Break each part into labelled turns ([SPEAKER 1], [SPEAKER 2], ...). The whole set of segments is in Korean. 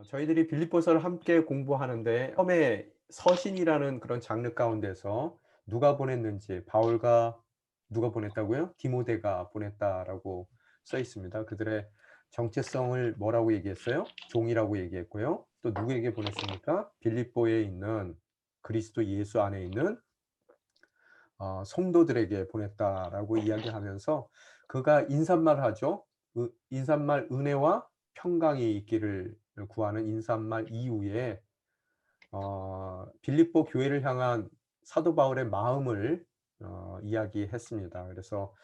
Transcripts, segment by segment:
[SPEAKER 1] 저희들이 빌립보서를 함께 공부하는데 처음에 서신이라는 그런 장르 가운데서 누가 보냈는지 바울과 누가 보냈다고요? 디모데가 보냈다라고 써 있습니다. 그들의 정체성을 뭐라고 얘기했어요? 종이라고 얘기했고요. 또 누구에게 보냈습니까? 빌립보에 있는 그리스도 예수 안에 있는 성도들에게 보냈다라고 이야기하면서 그가 인사말을 하죠. 인사말 은혜와 평강이 있기를 구하는 인사말 이후에 빌립보 교회를 향한 사도 바울의 마음을 이야기했습니다. 그래서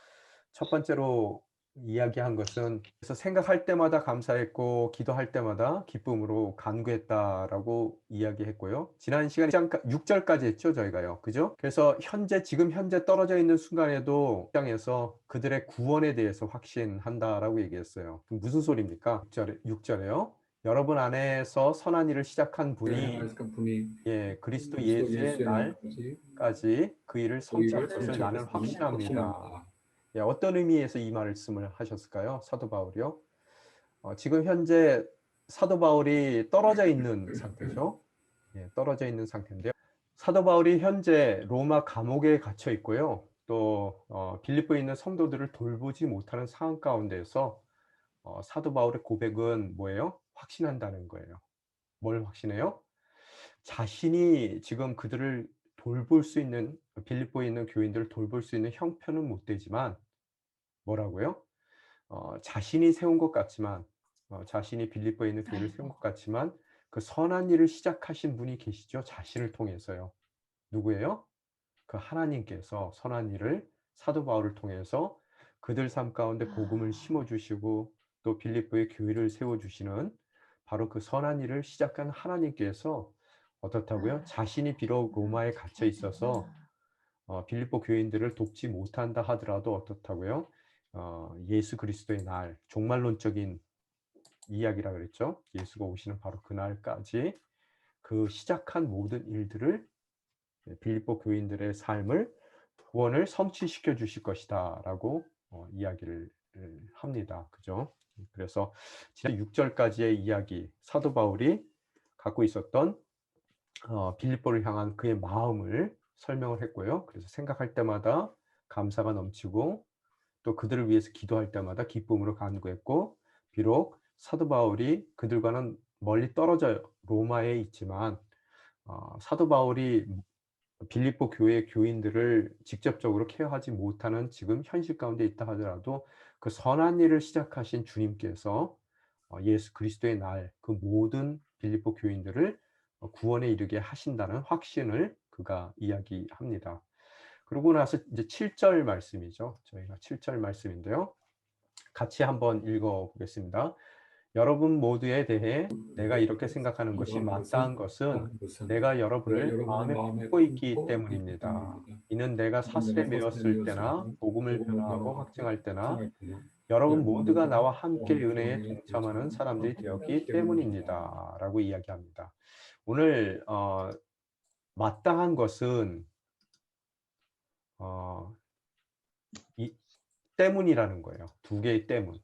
[SPEAKER 1] 첫 번째로 이야기한 것은 그래서 생각할 때마다 감사했고 기도할 때마다 기쁨으로 간구했다라고 이야기했고요. 지난 시간에 6절까지 했죠, 저희가요. 그죠? 그래서 지금 현재 떨어져 있는 순간에도 입장에서 그들의 구원에 대해서 확신한다라고 얘기했어요. 그럼 무슨 소리입니까? 6절에요. 여러분 안에서 선한 일을 시작한 분이
[SPEAKER 2] 행하시는 분이
[SPEAKER 1] 그리스도
[SPEAKER 2] 그리스도
[SPEAKER 1] 예수의
[SPEAKER 2] 예수의 날까지
[SPEAKER 1] 날까지 그 일을
[SPEAKER 2] 그
[SPEAKER 1] 성취할
[SPEAKER 2] 일을
[SPEAKER 1] 것을
[SPEAKER 2] 성취할
[SPEAKER 1] 나는
[SPEAKER 2] 것을
[SPEAKER 1] 확신합니다.
[SPEAKER 2] 확신합니다.
[SPEAKER 1] 어떤 의미에서 이 말씀을 하셨을까요? 사도 바울이요. 지금 현재 사도 바울이 떨어져 있는 상태죠. 떨어져 있는 상태인데요. 사도 바울이 현재 로마 감옥에 갇혀 있고요. 또 빌립보에 있는 성도들을 돌보지 못하는 상황 가운데서 사도 바울의 고백은 뭐예요? 확신한다는 거예요. 뭘 확신해요? 자신이 지금 그들을 돌볼 수 있는 빌립보에 있는 교인들을 돌볼 수 있는 형편은 못 되지만 뭐라고요? 자신이 세운 것 같지만 자신이 빌립보에 있는 교회를 세운 것 같지만 그 선한 일을 시작하신 분이 계시죠. 자신을 통해서요. 누구예요? 그 하나님께서 선한 일을 사도 바울을 통해서 그들 삶 가운데 복음을 심어 주시고 또 빌립보의 교회를 세워 주시는 바로 그 선한 일을 시작한 하나님께서 어떻다고요? 자신이 비록 로마에 갇혀 있어서 빌립보 교인들을 돕지 못한다 하더라도 어떻다고요? 예수 그리스도의 날, 종말론적인 이야기라 그랬죠. 예수가 오시는 바로 그날까지 그 시작한 모든 일들을 빌립보 교인들의 삶을 구원을 성취시켜 주실 것이다라고 이야기를 합니다. 그죠? 그래서 지난 6절까지의 이야기, 사도 바울이 갖고 있었던 빌립보를 향한 그의 마음을 설명을 했고요. 그래서 생각할 때마다 감사가 넘치고 또 그들을 위해서 기도할 때마다 기쁨으로 간구했고 비록 사도 바울이 그들과는 멀리 떨어져 로마에 있지만 사도 바울이 빌립보 교회 교인들을 직접적으로 케어하지 못하는 지금 현실 가운데 있다 하더라도 그 선한 일을 시작하신 주님께서 예수 그리스도의 날 그 모든 빌립보 교인들을 구원에 이르게 하신다는 확신을 그가 이야기합니다. 그러고 나서 이제 7절 말씀이죠. 저희가 7절 말씀인데요. 같이 한번 읽어 보겠습니다. 여러분 모두에 대해 내가 이렇게 생각하는 것이
[SPEAKER 2] 이러한
[SPEAKER 1] 마땅한
[SPEAKER 2] 것은
[SPEAKER 1] 것은
[SPEAKER 2] 어떤 것은
[SPEAKER 1] 내가
[SPEAKER 2] 내가
[SPEAKER 1] 여러분을
[SPEAKER 2] 여러분의
[SPEAKER 1] 마음에
[SPEAKER 2] 마음에
[SPEAKER 1] 품고 있기
[SPEAKER 2] 품고 있기
[SPEAKER 1] 때문입니다.
[SPEAKER 2] 때문입니다.
[SPEAKER 1] 이는 내가
[SPEAKER 2] 이는 내가
[SPEAKER 1] 사슬에
[SPEAKER 2] 사슬에
[SPEAKER 1] 매었을
[SPEAKER 2] 매었을
[SPEAKER 1] 때나
[SPEAKER 2] 때는
[SPEAKER 1] 복음을
[SPEAKER 2] 복음을
[SPEAKER 1] 변화하고
[SPEAKER 2] 변화하고
[SPEAKER 1] 확증할 때나
[SPEAKER 2] 확증할 때나
[SPEAKER 1] 여러분
[SPEAKER 2] 여러분
[SPEAKER 1] 모두가
[SPEAKER 2] 모두가
[SPEAKER 1] 나와
[SPEAKER 2] 나와
[SPEAKER 1] 함께
[SPEAKER 2] 함께
[SPEAKER 1] 은혜에
[SPEAKER 2] 은혜에
[SPEAKER 1] 동참하는
[SPEAKER 2] 동참하는
[SPEAKER 1] 사람들이
[SPEAKER 2] 사람들이기
[SPEAKER 1] 되었기
[SPEAKER 2] 때문입니다.
[SPEAKER 1] 때문입니다라고 이야기합니다. 오늘 마땅한 것은 어, 이 때문이라는 거예요. 두 개의 때문.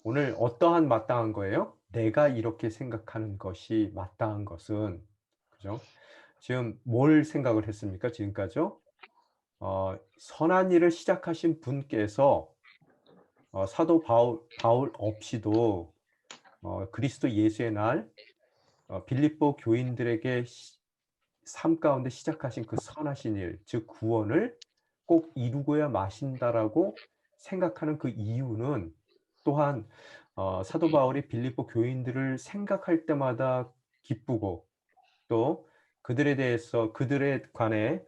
[SPEAKER 1] 오늘 어떠한 마땅한 거예요? 내가 이렇게 생각하는 것이 마땅한 것은 그죠? 지금 뭘 생각을 했습니까? 지금까지요? 선한 일을 시작하신 분께서 사도 바울 없이도 그리스도 예수의 날 빌립보 교인들에게 삶 가운데 시작하신 그 선하신 일, 즉 구원을 꼭 이루고야 마신다라고 생각하는 그 이유는 또한 사도 바울이 빌립보 교인들을 생각할 때마다 기쁘고 또 그들에 대해서 그들에 관해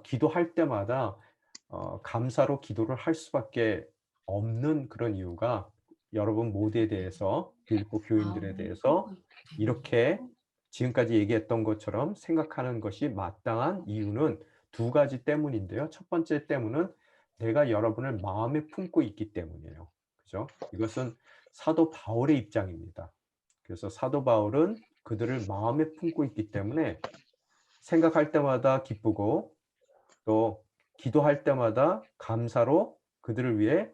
[SPEAKER 1] 기도할 때마다 감사로 기도를 할 수밖에 없는 그런 이유가 여러분 모두에 대해서 빌립보 교인들에 대해서 이렇게 지금까지 얘기했던 것처럼 생각하는 것이 마땅한 이유는 두 가지 때문인데요. 첫 번째 때문은 내가 여러분을 마음에 품고 있기 때문이에요. 그죠? 이것은 사도 바울의 입장입니다. 그래서 사도 바울은 그들을 마음에 품고 있기 때문에 생각할 때마다 기쁘고 또 기도할 때마다 감사로 그들을 위해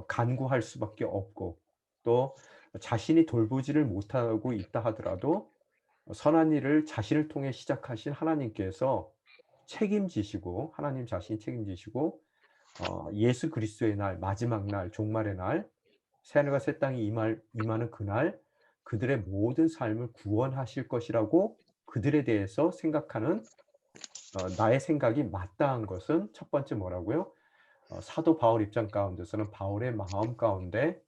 [SPEAKER 1] 간구할 수밖에 없고 또 자신이 돌보지를 못하고 있다 하더라도 선한 일을 자신을 통해 시작하신 하나님께서 책임지시고 하나님 자신이 책임지시고 예수 그리스도의 날 마지막 날 종말의 날 새하늘과 새 땅이 임하는 그날 그들의 모든 삶을 구원하실 것이라고 그들에 대해서 생각하는 나의 생각이 마땅한 것은 첫 번째 뭐라고요? 사도 바울 입장 가운데서는 바울의 마음 가운데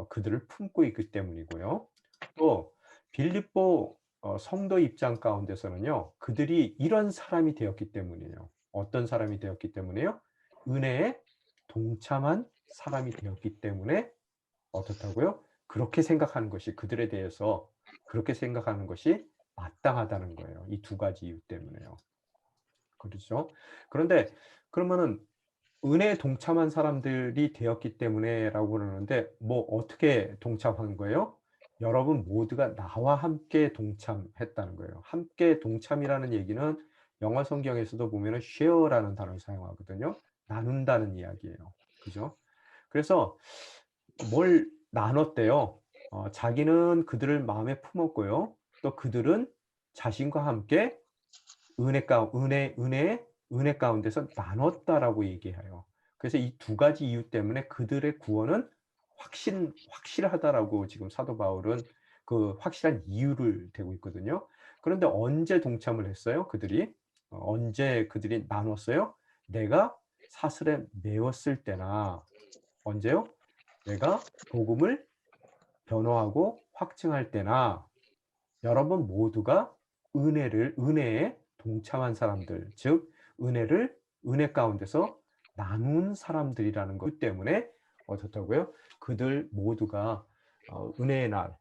[SPEAKER 1] 그들을 품고 있기 때문이고요. 또 빌립보 성도 입장 가운데서는요. 그들이 이런 사람이 되었기 때문이에요. 어떤 사람이 되었기 때문에요? 은혜에 동참한 사람이 되었기 때문에 어떻다고요? 그렇게 생각하는 것이 그들에 대해서 그렇게 생각하는 것이 마땅하다는 거예요. 이 두 가지 이유 때문에요. 그렇죠? 그런데 그러면은 은혜에 동참한 사람들이 되었기 때문에라고 그러는데 뭐 어떻게 동참한 거예요? 여러분 모두가 나와 함께 동참했다는 거예요. 함께 동참이라는 얘기는 영어 성경에서도 보면은 share라는 단어를 사용하거든요. 나눈다는 이야기예요. 그죠? 그래서 뭘 나눴대요. 자기는 그들을 마음에 품었고요. 또 그들은 자신과 함께 은혜 가운데서 나눴다라고 얘기해요. 그래서 이 두 가지 이유 때문에 그들의 구원은 확실하다라고 지금 사도 바울은 그 확실한 이유를 대고 있거든요. 그런데 언제 동참을 했어요? 그들이? 언제 그들이 나눴어요? 내가 사슬에 매었을 때나 언제요? 내가 복음을 변호하고 확증할 때나 여러분 모두가 은혜에 동참한 사람들, 즉 은혜 가운데서 나눈 사람들이라는 것 때문에 어떻다고요? 그들 모두가 은혜의 날,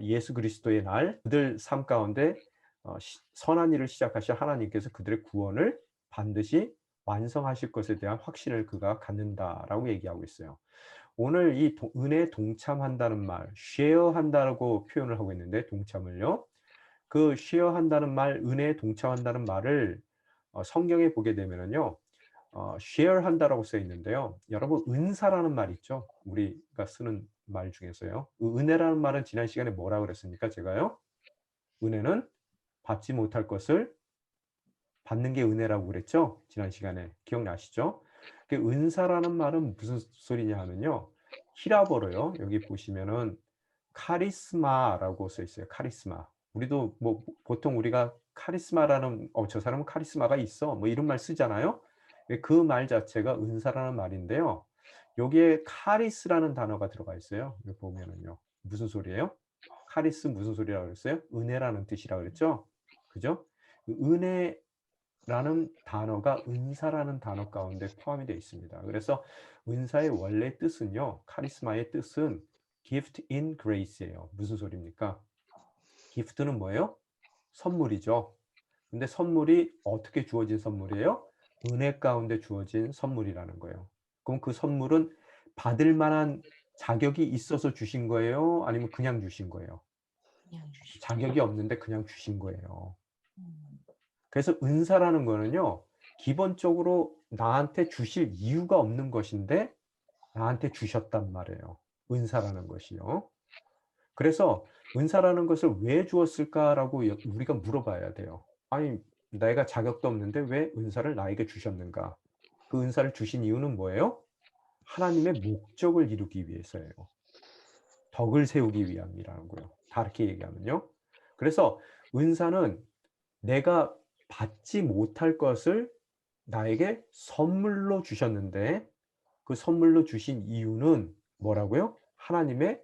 [SPEAKER 1] 예수 그리스도의 날, 그들 삶 가운데 선한 일을 시작하신 하나님께서 그들의 구원을 반드시 완성하실 것에 대한 확신을 그가 갖는다라고 얘기하고 있어요. 오늘 이 은혜에 동참한다는 말, share한다고 표현을 하고 있는데 동참을요. 그 share한다는 말, 은혜에 동참한다는 말을 성경에 보게 되면은요. share한다라고 써 있는데요. 여러분 은사라는 말 있죠? 우리가 쓰는 말 중에서요. 은혜라는 말은 지난 시간에 뭐라 그랬습니까? 제가요. 은혜는 받지 못할 것을 받는 게 은혜라고 그랬죠? 지난 시간에. 기억나시죠? 그 은사라는 말은 무슨 소리냐 하면요. 히라버로요. 여기 보시면은 카리스마라고 써 있어요. 카리스마. 우리도 뭐 보통 우리가 카리스마라는 저 사람은 카리스마가 있어. 뭐 이런 말 쓰잖아요. 그 말 자체가 은사라는 말인데요. 여기에 카리스라는 단어가 들어가 있어요. 여기 보면은요. 무슨 소리예요? 카리스 무슨 소리라고 그랬어요? 은혜라는 뜻이라고 그랬죠? 그죠? 그 은혜라는 단어가 은사라는 단어 가운데 포함이 되어 있습니다. 그래서 은사의 원래 뜻은요. 카리스마의 뜻은 gift in grace예요. 무슨 소리입니까? gift는 뭐예요? 선물이죠. 근데 선물이 어떻게 주어진 선물이에요? 은혜 가운데 주어진 선물이라는 거예요. 그럼 그 선물은 받을 만한 자격이 있어서 주신 거예요? 아니면 그냥 주신 거예요?
[SPEAKER 2] 그냥 주시죠.
[SPEAKER 1] 자격이 없는데 그냥 주신 거예요.
[SPEAKER 2] 음.
[SPEAKER 1] 그래서 은사라는 거는요. 기본적으로 나한테 주실 이유가 없는 것인데 나한테 주셨단 말이에요. 은사라는 것이요. 그래서 은사라는 것을 왜 주었을까라고 우리가 물어봐야 돼요. 아니, 내가 자격도 없는데 왜 은사를 나에게 주셨는가? 그 은사를 주신 이유는 뭐예요? 하나님의 목적을 이루기 위해서예요. 덕을 세우기 위함이라는 거예요. 다르게 얘기하면요. 그래서 은사는 내가 받지 못할 것을 나에게 선물로 주셨는데 그 선물로 주신 이유는 뭐라고요? 하나님의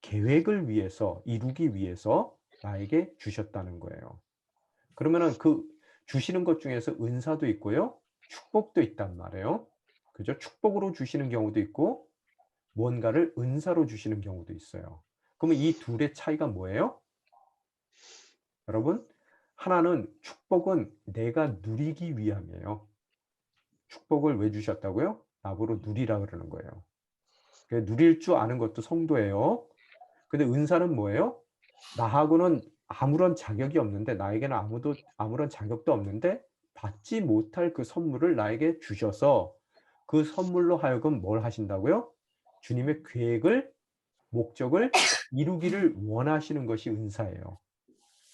[SPEAKER 1] 계획을 위해서 이루기 위해서 나에게 주셨다는 거예요. 그러면은 그 주시는 것 중에서 은사도 있고요. 축복도 있단 말이에요. 그죠? 축복으로 주시는 경우도 있고 무언가를 은사로 주시는 경우도 있어요. 그러면 이 둘의 차이가 뭐예요? 여러분, 하나는 축복은 내가 누리기 위함이에요. 축복을 왜 주셨다고요? 나보고 누리라 그러는 거예요. 누릴 줄 아는 것도 성도예요. 근데 은사는 뭐예요? 나하고는 아무런 자격이 없는데 나에게는 아무런 자격도 없는데 받지 못할 그 선물을 나에게 주셔서 그 선물로 하여금 뭘 하신다고요? 주님의 계획을 목적을 이루기를 원하시는 것이 은사예요.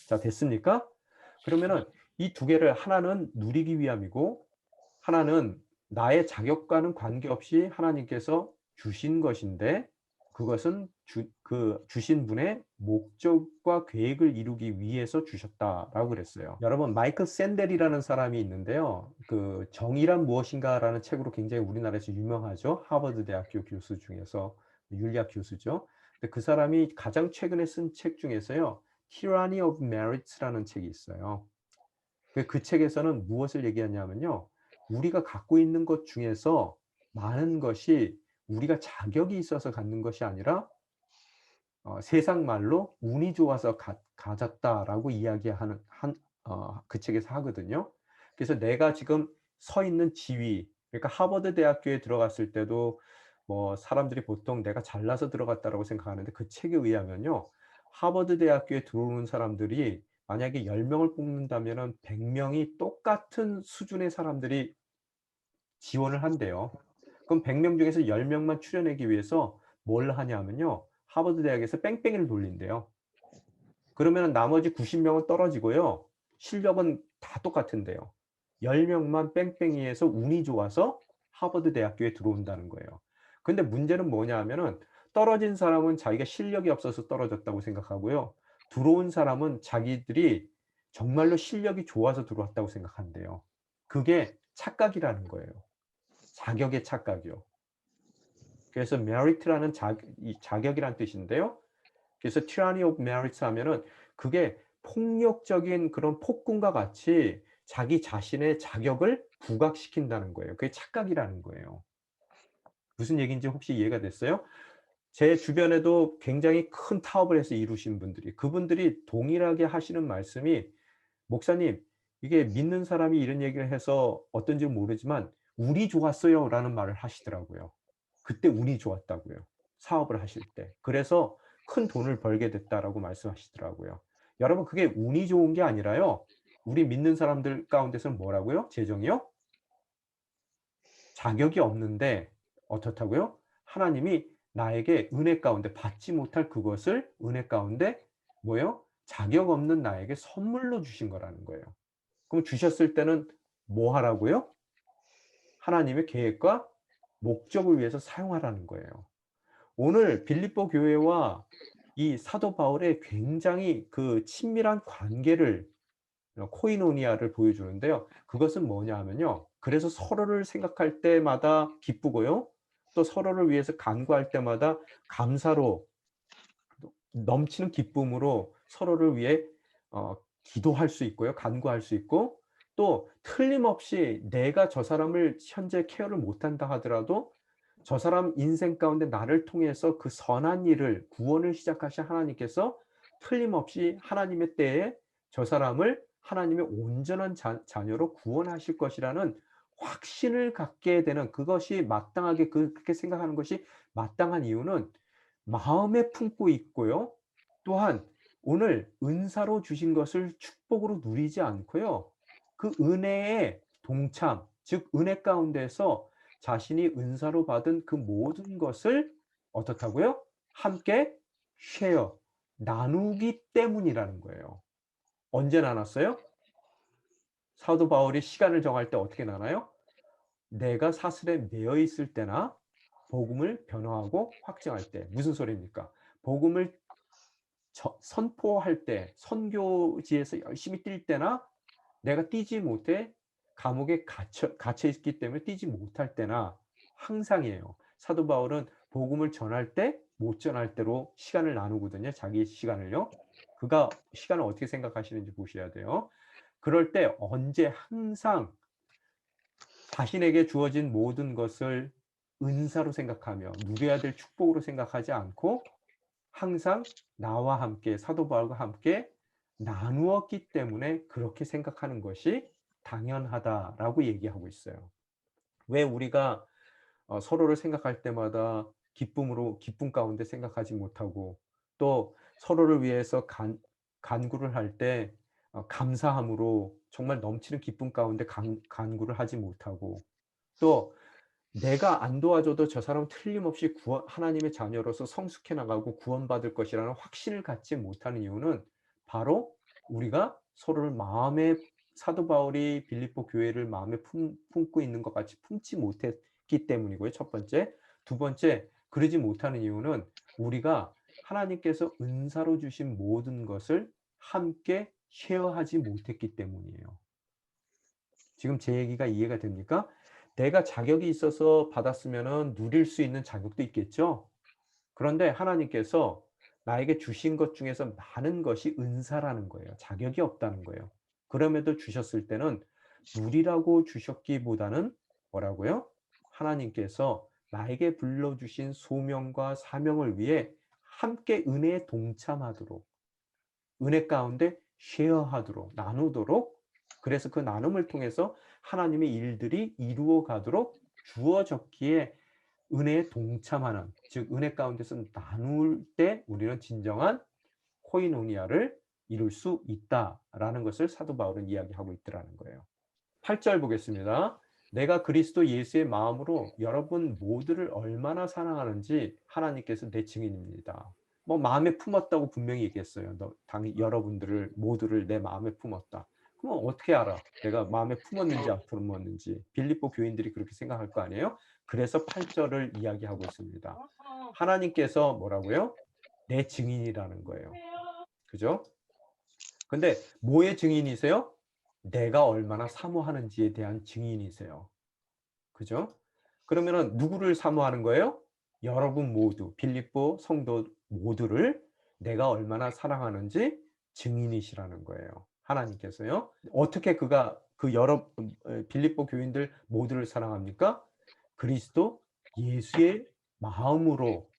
[SPEAKER 1] 자, 됐습니까? 그러면은 이 두 개를 하나는 누리기 위함이고 하나는 나의 자격과는 관계없이 하나님께서 주신 것인데 그것은 주신 분의 목적과 계획을 이루기 위해서 주셨다라고 그랬어요. 여러분 마이클 샌델이라는 사람이 있는데요. 그 정의란 무엇인가라는 책으로 굉장히 우리나라에서 유명하죠. 하버드 대학교 교수 중에서 윤리학 교수죠. 근데 그 사람이 가장 최근에 쓴 책 중에서요. Tyranny of Merit라는 책이 있어요. 그 책에서는 무엇을 얘기하냐면요. 우리가 갖고 있는 것 중에서 많은 것이 우리가 자격이 있어서 갖는 것이 아니라 세상 말로 운이 좋아서 가졌다라고 이야기하는 그 책에서 하거든요. 그래서 내가 지금 서 있는 지위, 그러니까 하버드 대학교에 들어갔을 때도 뭐 사람들이 보통 내가 잘나서 들어갔다라고 생각하는데 그 책에 의하면요. 하버드 대학교에 들어오는 사람들이 만약에 10명을 뽑는다면은 100명이 똑같은 수준의 사람들이 지원을 한대요. 그럼 100명 중에서 10명만 추려내기 위해서 뭘 하냐면요. 하버드 대학에서 뺑뺑이를 돌린대요. 그러면은 나머지 90명은 떨어지고요. 실력은 다 똑같은데요. 10명만 뺑뺑이에서 운이 좋아서 하버드 대학교에 들어온다는 거예요. 근데 문제는 뭐냐 하면은 떨어진 사람은 자기가 실력이 없어서 떨어졌다고 생각하고요. 들어온 사람은 자기들이 정말로 실력이 좋아서 들어왔다고 생각한대요. 그게 착각이라는 거예요. 자격의 착각이요. 그래서 merit라는 이 자격이란 뜻인데요. 그래서 tyranny of merit 하면은 그게 폭력적인 그런 폭군과 같이 자기 자신의 자격을 부각시킨다는 거예요. 그게 착각이라는 거예요. 무슨 얘기인지 혹시 이해가 됐어요? 제 주변에도 굉장히 큰 타업을 해서 이루신 분들이 그분들이 동일하게 하시는 말씀이 목사님 이게 믿는 사람이 이런 얘기를 해서 어떤지 모르지만 운이 좋았어요라는 말을 하시더라고요. 그때 운이 좋았다고요. 사업을 하실 때. 그래서 큰 돈을 벌게 됐다라고 말씀하시더라고요. 여러분 그게 운이 좋은 게 아니라요. 우리 믿는 사람들 가운데서는 뭐라고요? 재정이요? 자격이 없는데 어떻다고요? 하나님이 나에게 은혜 가운데 받지 못할 그것을 은혜 가운데 뭐예요? 자격 없는 나에게 선물로 주신 거라는 거예요. 그럼 주셨을 때는 뭐 하라고요? 하나님의 계획과 목적을 위해서 사용하라는 거예요. 오늘 빌립보 교회와 이 사도 바울의 굉장히 그 친밀한 관계를 코이노니아를 보여주는데요. 그것은 뭐냐 하면요. 그래서 서로를 생각할 때마다 기쁘고요. 또 서로를 위해서 간구할 때마다 감사로 넘치는 기쁨으로 서로를 위해 기도할 수 있고요. 간구할 수 있고 또 틀림없이 내가 저 사람을 현재 케어를 못한다 하더라도 저 사람 인생 가운데 나를 통해서 그 선한 일을 구원을 시작하신 하나님께서 틀림없이 하나님의 때에 저 사람을 하나님의 온전한 자녀로 구원하실 것이라는 확신을 갖게 되는 그것이 마땅하게 그렇게 생각하는 것이 마땅한 이유는 마음에 품고 있고요. 또한 오늘 은사로 주신 것을 축복으로 누리지 않고요. 그 은혜의 동참, 즉 은혜 가운데서 자신이 은사로 받은 그 모든 것을 어떻다고요? 함께 쉐어, 나누기 때문이라는 거예요. 언제 나눴어요? 사도 바울이 시간을 정할 때 어떻게 나눠요? 내가 사슬에 매여 있을 때나 복음을 변화하고 확증할 때. 무슨 소리입니까? 복음을 선포할 때, 선교지에서 열심히 뛸 때나 내가 뛰지 못해 감옥에 갇혀 있기 때문에 뛰지 못할 때나 항상이에요. 사도 바울은 복음을 전할 때, 못 전할 때로 시간을 나누거든요. 자기 시간을요. 그가 시간을 어떻게 생각하시는지 보셔야 돼요. 그럴 때 언제 항상 자신에게 주어진 모든 것을 은사로 생각하며 누려야 될 축복으로 생각하지 않고 항상 나와 함께 사도 바울과 함께 나누었기 때문에 그렇게 생각하는 것이 당연하다라고 얘기하고 있어요. 왜 우리가 서로를 생각할 때마다 기쁨 가운데 생각하지 못하고 또 서로를 위해서 간구를 할 때 감사함으로 정말 넘치는 기쁨 가운데 간구를 하지 못하고 또 내가 안 도와줘도 저 사람은 틀림없이 하나님의 자녀로서 성숙해 나가고 구원받을 것이라는 확신을 갖지 못하는 이유는 바로 우리가 서로를 마음에, 사도 바울이 빌립보 교회를 마음에 품고 있는 것 같이 품지 못했기 때문이고요. 첫 번째. 두 번째, 그러지 못하는 이유는 우리가 하나님께서 은사로 주신 모든 것을 함께 쉐어하지 못했기 때문이에요. 지금 제 얘기가 이해가 됩니까? 내가 자격이 있어서 받았으면은 누릴 수 있는 자격도 있겠죠. 그런데 하나님께서 나에게 주신 것 중에서 많은 것이 은사라는 거예요. 자격이 없다는 거예요. 그럼에도 주셨을 때는 누리라고 주셨기보다는 뭐라고요? 하나님께서 나에게 불러주신 소명과 사명을 위해 함께 은혜에 동참하도록, 은혜 가운데 쉐어하도록, 나누도록, 그래서 그 나눔을 통해서 하나님의 일들이 이루어 가도록 주어졌기에 은혜에 동참하는, 즉 은혜 가운데서 나눌 때 우리는 진정한 코이노니아를 이룰 수 있다라는 것을 사도 바울은 이야기하고 있더라는 거예요. 8절 보겠습니다. 내가 그리스도 예수의 마음으로 여러분 모두를 얼마나 사랑하는지 하나님께서 내 증인입니다. 뭐 마음에 품었다고 분명히 얘기했어요. 여러분들을 모두를 내 마음에 품었다. 그럼 어떻게 알아? 내가 마음에 품었는지 안 품었는지. 빌립보 교인들이 그렇게 생각할 거 아니에요? 그래서 8절을 이야기하고 있습니다. 하나님께서 뭐라고요? 내 증인이라는 거예요. 그죠? 근데 뭐의 증인이세요? 내가 얼마나 사모하는지에 대한 증인이세요. 그죠? 그러면은 누구를 사모하는 거예요? 여러분 모두, 빌립보 성도 모두를 내가 얼마나 사랑하는지 증인이시라는 거예요. 하나님께서요. 어떻게 그가 빌립보 교인들 모두를 사랑합니까? 그리스도 예수의 마음으로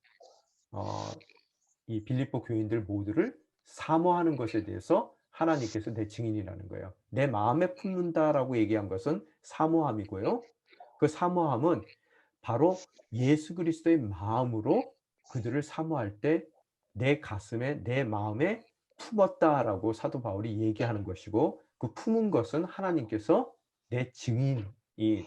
[SPEAKER 1] 이 빌립보 교인들 모두를 사모하는 것에 대해서 하나님께서 내 증인이라는 거예요. 내 마음에 품는다라고 얘기한 것은 사모함이고요. 그 사모함은 바로 예수 그리스도의 마음으로 그들을 사모할 때 내 가슴에, 내 마음에 품었다라고 사도 바울이 얘기하는 것이고, 그 품은 것은 하나님께서 내 증인이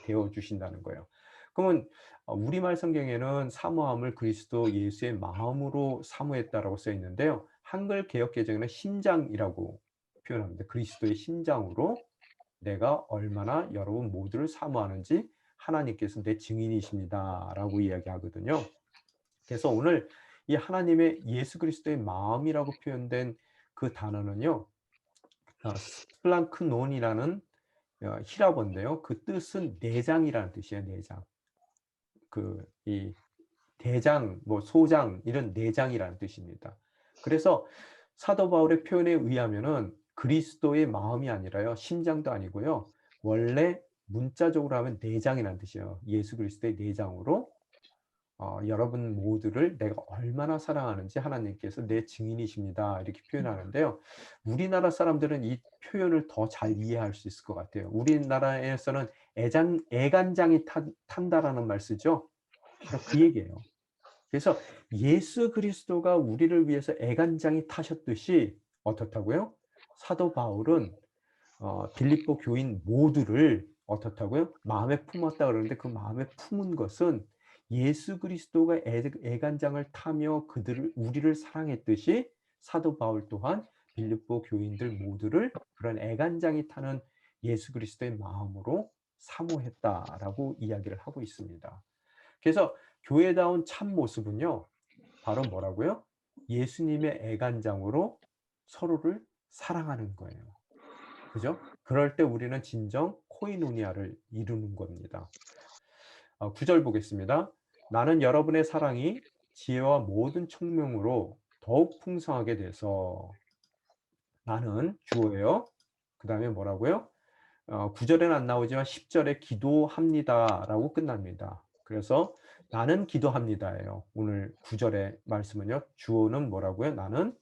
[SPEAKER 1] 되어 주신다는 거예요. 그러면 우리말 성경에는 사모함을 그리스도 예수의 마음으로 사모했다라고 써 있는데요. 한글 개역 개정에는 심장이라고 표현합니다. 그리스도의 심장으로 내가 얼마나 여러분 모두를 사모하는지 하나님께서 내 증인이십니다라고 이야기하거든요. 그래서 오늘 이 하나님의 예수 그리스도의 마음이라고 표현된 그 단어는요. 스플랑크논이라는 히라보인데요. 그 뜻은 내장이라는 뜻이에요. 내장. 이 대장, 뭐 소장 이런 내장이라는 뜻입니다. 그래서 사도 바울의 표현에 의하면은 그리스도의 마음이 아니라요. 심장도 아니고요. 원래 문자적으로 하면 내장이라는 뜻이에요. 예수 그리스도의 내장으로 여러분 모두를 내가 얼마나 사랑하는지 하나님께서 내 증인이십니다. 이렇게 표현하는데요. 우리나라 사람들은 이 표현을 더 잘 이해할 수 있을 것 같아요. 우리나라에서는 애간장이 탄다라는 말 쓰죠. 바로 그 얘기예요. 그래서 예수 그리스도가 우리를 위해서 애간장이 타셨듯이 어떻다고요? 사도 바울은 빌립보 교인 모두를 어떻다고요? 마음에 품었다 그러는데 그 마음에 품은 것은 예수 그리스도가 애간장을 타며 우리를 사랑했듯이 사도 바울 또한 빌립보 교인들 모두를 그런 애간장이 타는 예수 그리스도의 마음으로 사모했다라고 이야기를 하고 있습니다. 그래서 교회다운 참 모습은요, 바로 뭐라고요? 예수님의 애간장으로 서로를 사랑하는 거예요. 그죠? 그럴 때 우리는 진정 코이노니아를 이루는 겁니다. 9절 보겠습니다. 나는 여러분의 사랑이 지혜와 모든 총명으로 더욱 풍성하게 돼서, 나는 주어예요. 그 다음에 뭐라고요? 9절에는 안 나오지만 10절에 기도합니다라고 끝납니다. 그래서 나는 기도합니다예요. 오늘 9절의 말씀은요. 주어는 뭐라고요? 나는,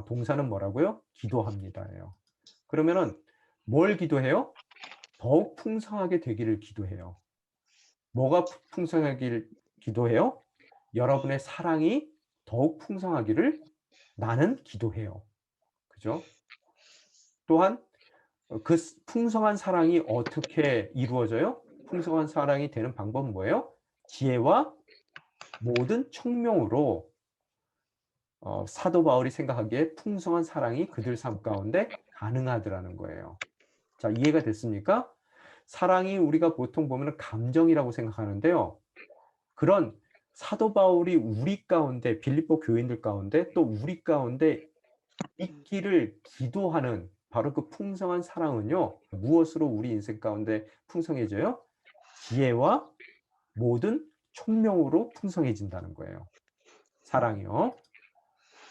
[SPEAKER 1] 동사는 뭐라고요? 기도합니다예요. 그러면은 뭘 기도해요? 더욱 풍성하게 되기를 기도해요. 뭐가 풍성하기를 기도해요? 여러분의 사랑이 더욱 풍성하기를 나는 기도해요. 그죠? 또한 그 풍성한 사랑이 어떻게 이루어져요? 풍성한 사랑이 되는 방법은 뭐예요? 지혜와 모든 총명으로 사도 바울이 생각하기에 풍성한 사랑이 그들 삶 가운데 가능하더라는 거예요. 자, 이해가 됐습니까? 사랑이 우리가 보통 보면 감정이라고 생각하는데요. 그런 사도 바울이 우리 가운데, 빌립보 교인들 가운데 또 우리 가운데 있기를 기도하는 바로 그 풍성한 사랑은요, 무엇으로 우리 인생 가운데 풍성해져요? 지혜와 모든 총명으로 풍성해진다는 거예요. 사랑이요.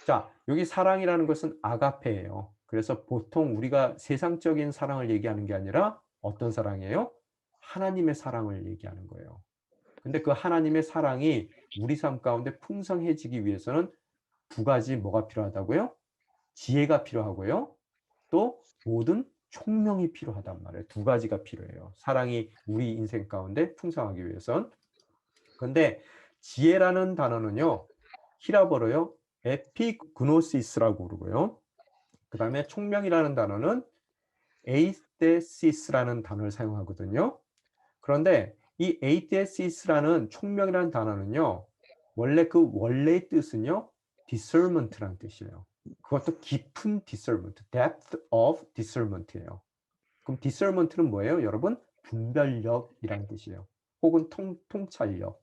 [SPEAKER 1] 자, 여기 사랑이라는 것은 아가페예요. 그래서 보통 우리가 세상적인 사랑을 얘기하는 게 아니라 어떤 사랑이에요? 하나님의 사랑을 얘기하는 거예요. 근데 그 하나님의 사랑이 우리 삶 가운데 풍성해지기 위해서는 두 가지 뭐가 필요하다고요? 지혜가 필요하고요. 또 모든 총명이 필요하단 말이에요. 두 가지가 필요해요. 사랑이 우리 인생 가운데 풍성하기 위해선. 근데 지혜라는 단어는요. 히라버로요. 에피그노시스라고 그러고요. 그다음에 총명이라는 단어는 에이데시스라는 단어를 사용하거든요. 그런데 이 에이데시스라는 총명이라는 단어는요. 원래 그 원래의 뜻은요. discernment라는 뜻이에요. 그것도 깊은 discernment, depth of discernment예요. 그럼 discernment는 뭐예요? 여러분, 분별력이라는 뜻이에요. 혹은 통찰력.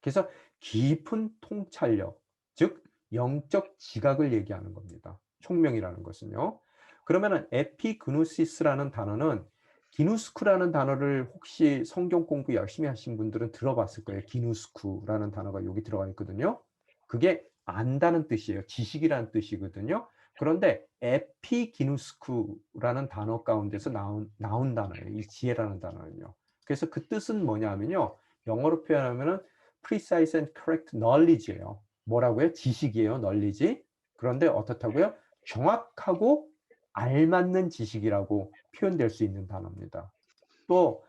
[SPEAKER 1] 그래서 깊은 통찰력, 즉 영적 지각을 얘기하는 겁니다. 총명이라는 것은요. 그러면은 에피그노시스라는 단어는 기누스쿠라는 단어를 혹시 성경 공부 열심히 하신 분들은 들어봤을 거예요. 기누스쿠라는 단어가 여기 들어가 있거든요. 그게 안다는 뜻이에요. 지식이라는 뜻이거든요. 그런데 에피기누스쿠라는 단어 가운데서 나온 단어예요. 이 지혜라는 단어는요. 그래서 그 뜻은 뭐냐 하면요. 영어로 표현하면은 precise and correct knowledge예요. 뭐라고요? 지식이에요. knowledge. 그런데 어떻다고요? 정확하고 알맞는 지식이라고 표현될 수 있는 단어입니다. 또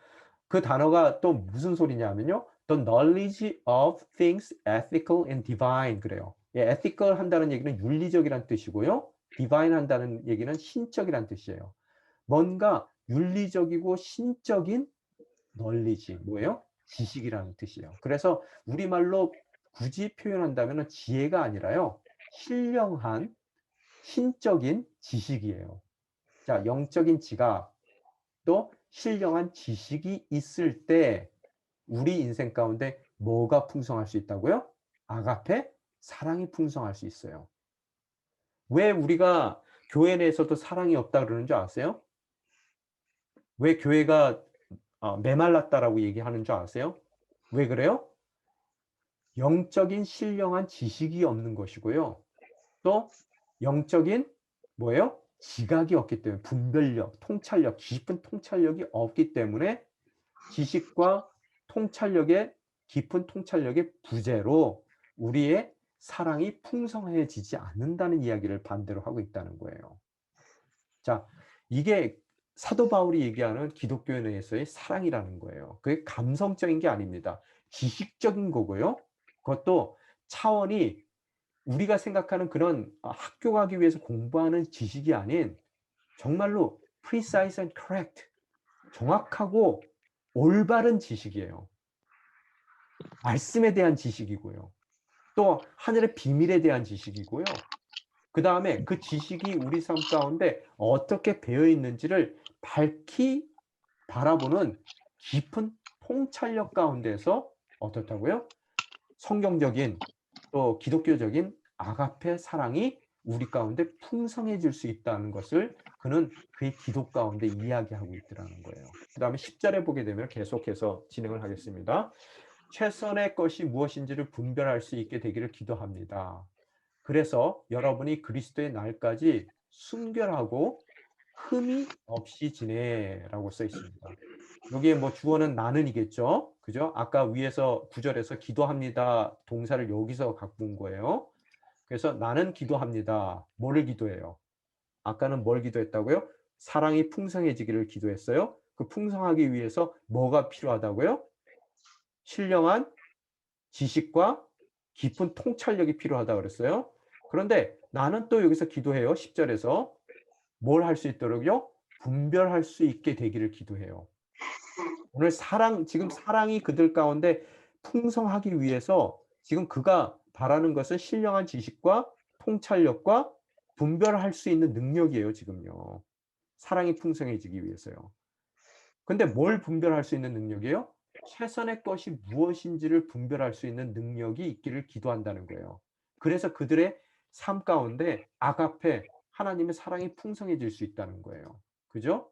[SPEAKER 1] 그 단어가 또 무슨 소리냐면요. The knowledge of things ethical and divine 그래요. 예, ethical 한다는 얘기는 윤리적이란 뜻이고요. divine 한다는 얘기는 신적이란 뜻이에요. 뭔가 윤리적이고 신적인 knowledge 뭐예요? 지식이라는 뜻이에요. 그래서 우리말로 굳이 표현한다면 지혜가 아니라요. 신령한 신적인 지식이에요. 자, 영적인 지각 또 신령한 지식이 있을 때 우리 인생 가운데 뭐가 풍성할 수 있다고요? 아가페 사랑이 풍성할 수 있어요. 왜 우리가 교회 내에서도 사랑이 없다 그러는 줄 아세요? 왜 교회가 메말랐다라고 얘기하는 줄 아세요? 왜 그래요? 영적인 신령한 지식이 없는 것이고요. 또 영적인 뭐예요? 지각이 없기 때문에 분별력, 통찰력, 깊은 통찰력이 없기 때문에 지식과 통찰력의 깊은 통찰력의 부재로 우리의 사랑이 풍성해지지 않는다는 이야기를 반대로 하고 있다는 거예요. 자, 이게 사도 바울이 얘기하는 기독교 내에서의 사랑이라는 거예요. 그게 감성적인 게 아닙니다. 지식적인 거고요. 그것도 차원이 우리가 생각하는 그런 학교 가기 위해서 공부하는 지식이 아닌 정말로 precise and correct, 정확하고 올바른 지식이에요. 말씀에 대한 지식이고요. 또 하늘의 비밀에 대한 지식이고요. 그 다음에 그 지식이 우리 삶 가운데 어떻게 배어 있는지를 밝히 바라보는 깊은 통찰력 가운데서 어떻다고요? 성경적인 또 기독교적인 아가페 사랑이 우리 가운데 풍성해질 수 있다는 것을 그는 그의 기도 가운데 이야기하고 있더라는 거예요. 그 다음에 10절에 보게 되면 계속해서 진행을 하겠습니다. 최선의 것이 무엇인지를 분별할 수 있게 되기를 기도합니다. 그래서 여러분이 그리스도의 날까지 순결하고 흠이 없이 지내라고 써 있습니다. 여기에 뭐 주어는 나는이겠죠. 그죠? 아까 위에서 9절에서 기도합니다. 동사를 여기서 갖고 온 거예요. 그래서 나는 기도합니다. 뭐를 기도해요? 아까는 뭘 기도했다고요? 사랑이 풍성해지기를 기도했어요. 그 풍성하기 위해서 뭐가 필요하다고요? 신령한 지식과 깊은 통찰력이 필요하다 그랬어요. 그런데 나는 또 여기서 기도해요. 10절에서 뭘 할 수 있도록요? 분별할 수 있게 되기를 기도해요. 오늘 지금 사랑이 그들 가운데 풍성하기 위해서 지금 그가 바라는 것은 신령한 지식과 통찰력과 분별할 수 있는 능력이에요, 지금요. 사랑이 풍성해지기 위해서요. 근데 뭘 분별할 수 있는 능력이에요? 최선의 것이 무엇인지를 분별할 수 있는 능력이 있기를 기도한다는 거예요. 그래서 그들의 삶 가운데 아가페 하나님의 사랑이 풍성해질 수 있다는 거예요. 그죠?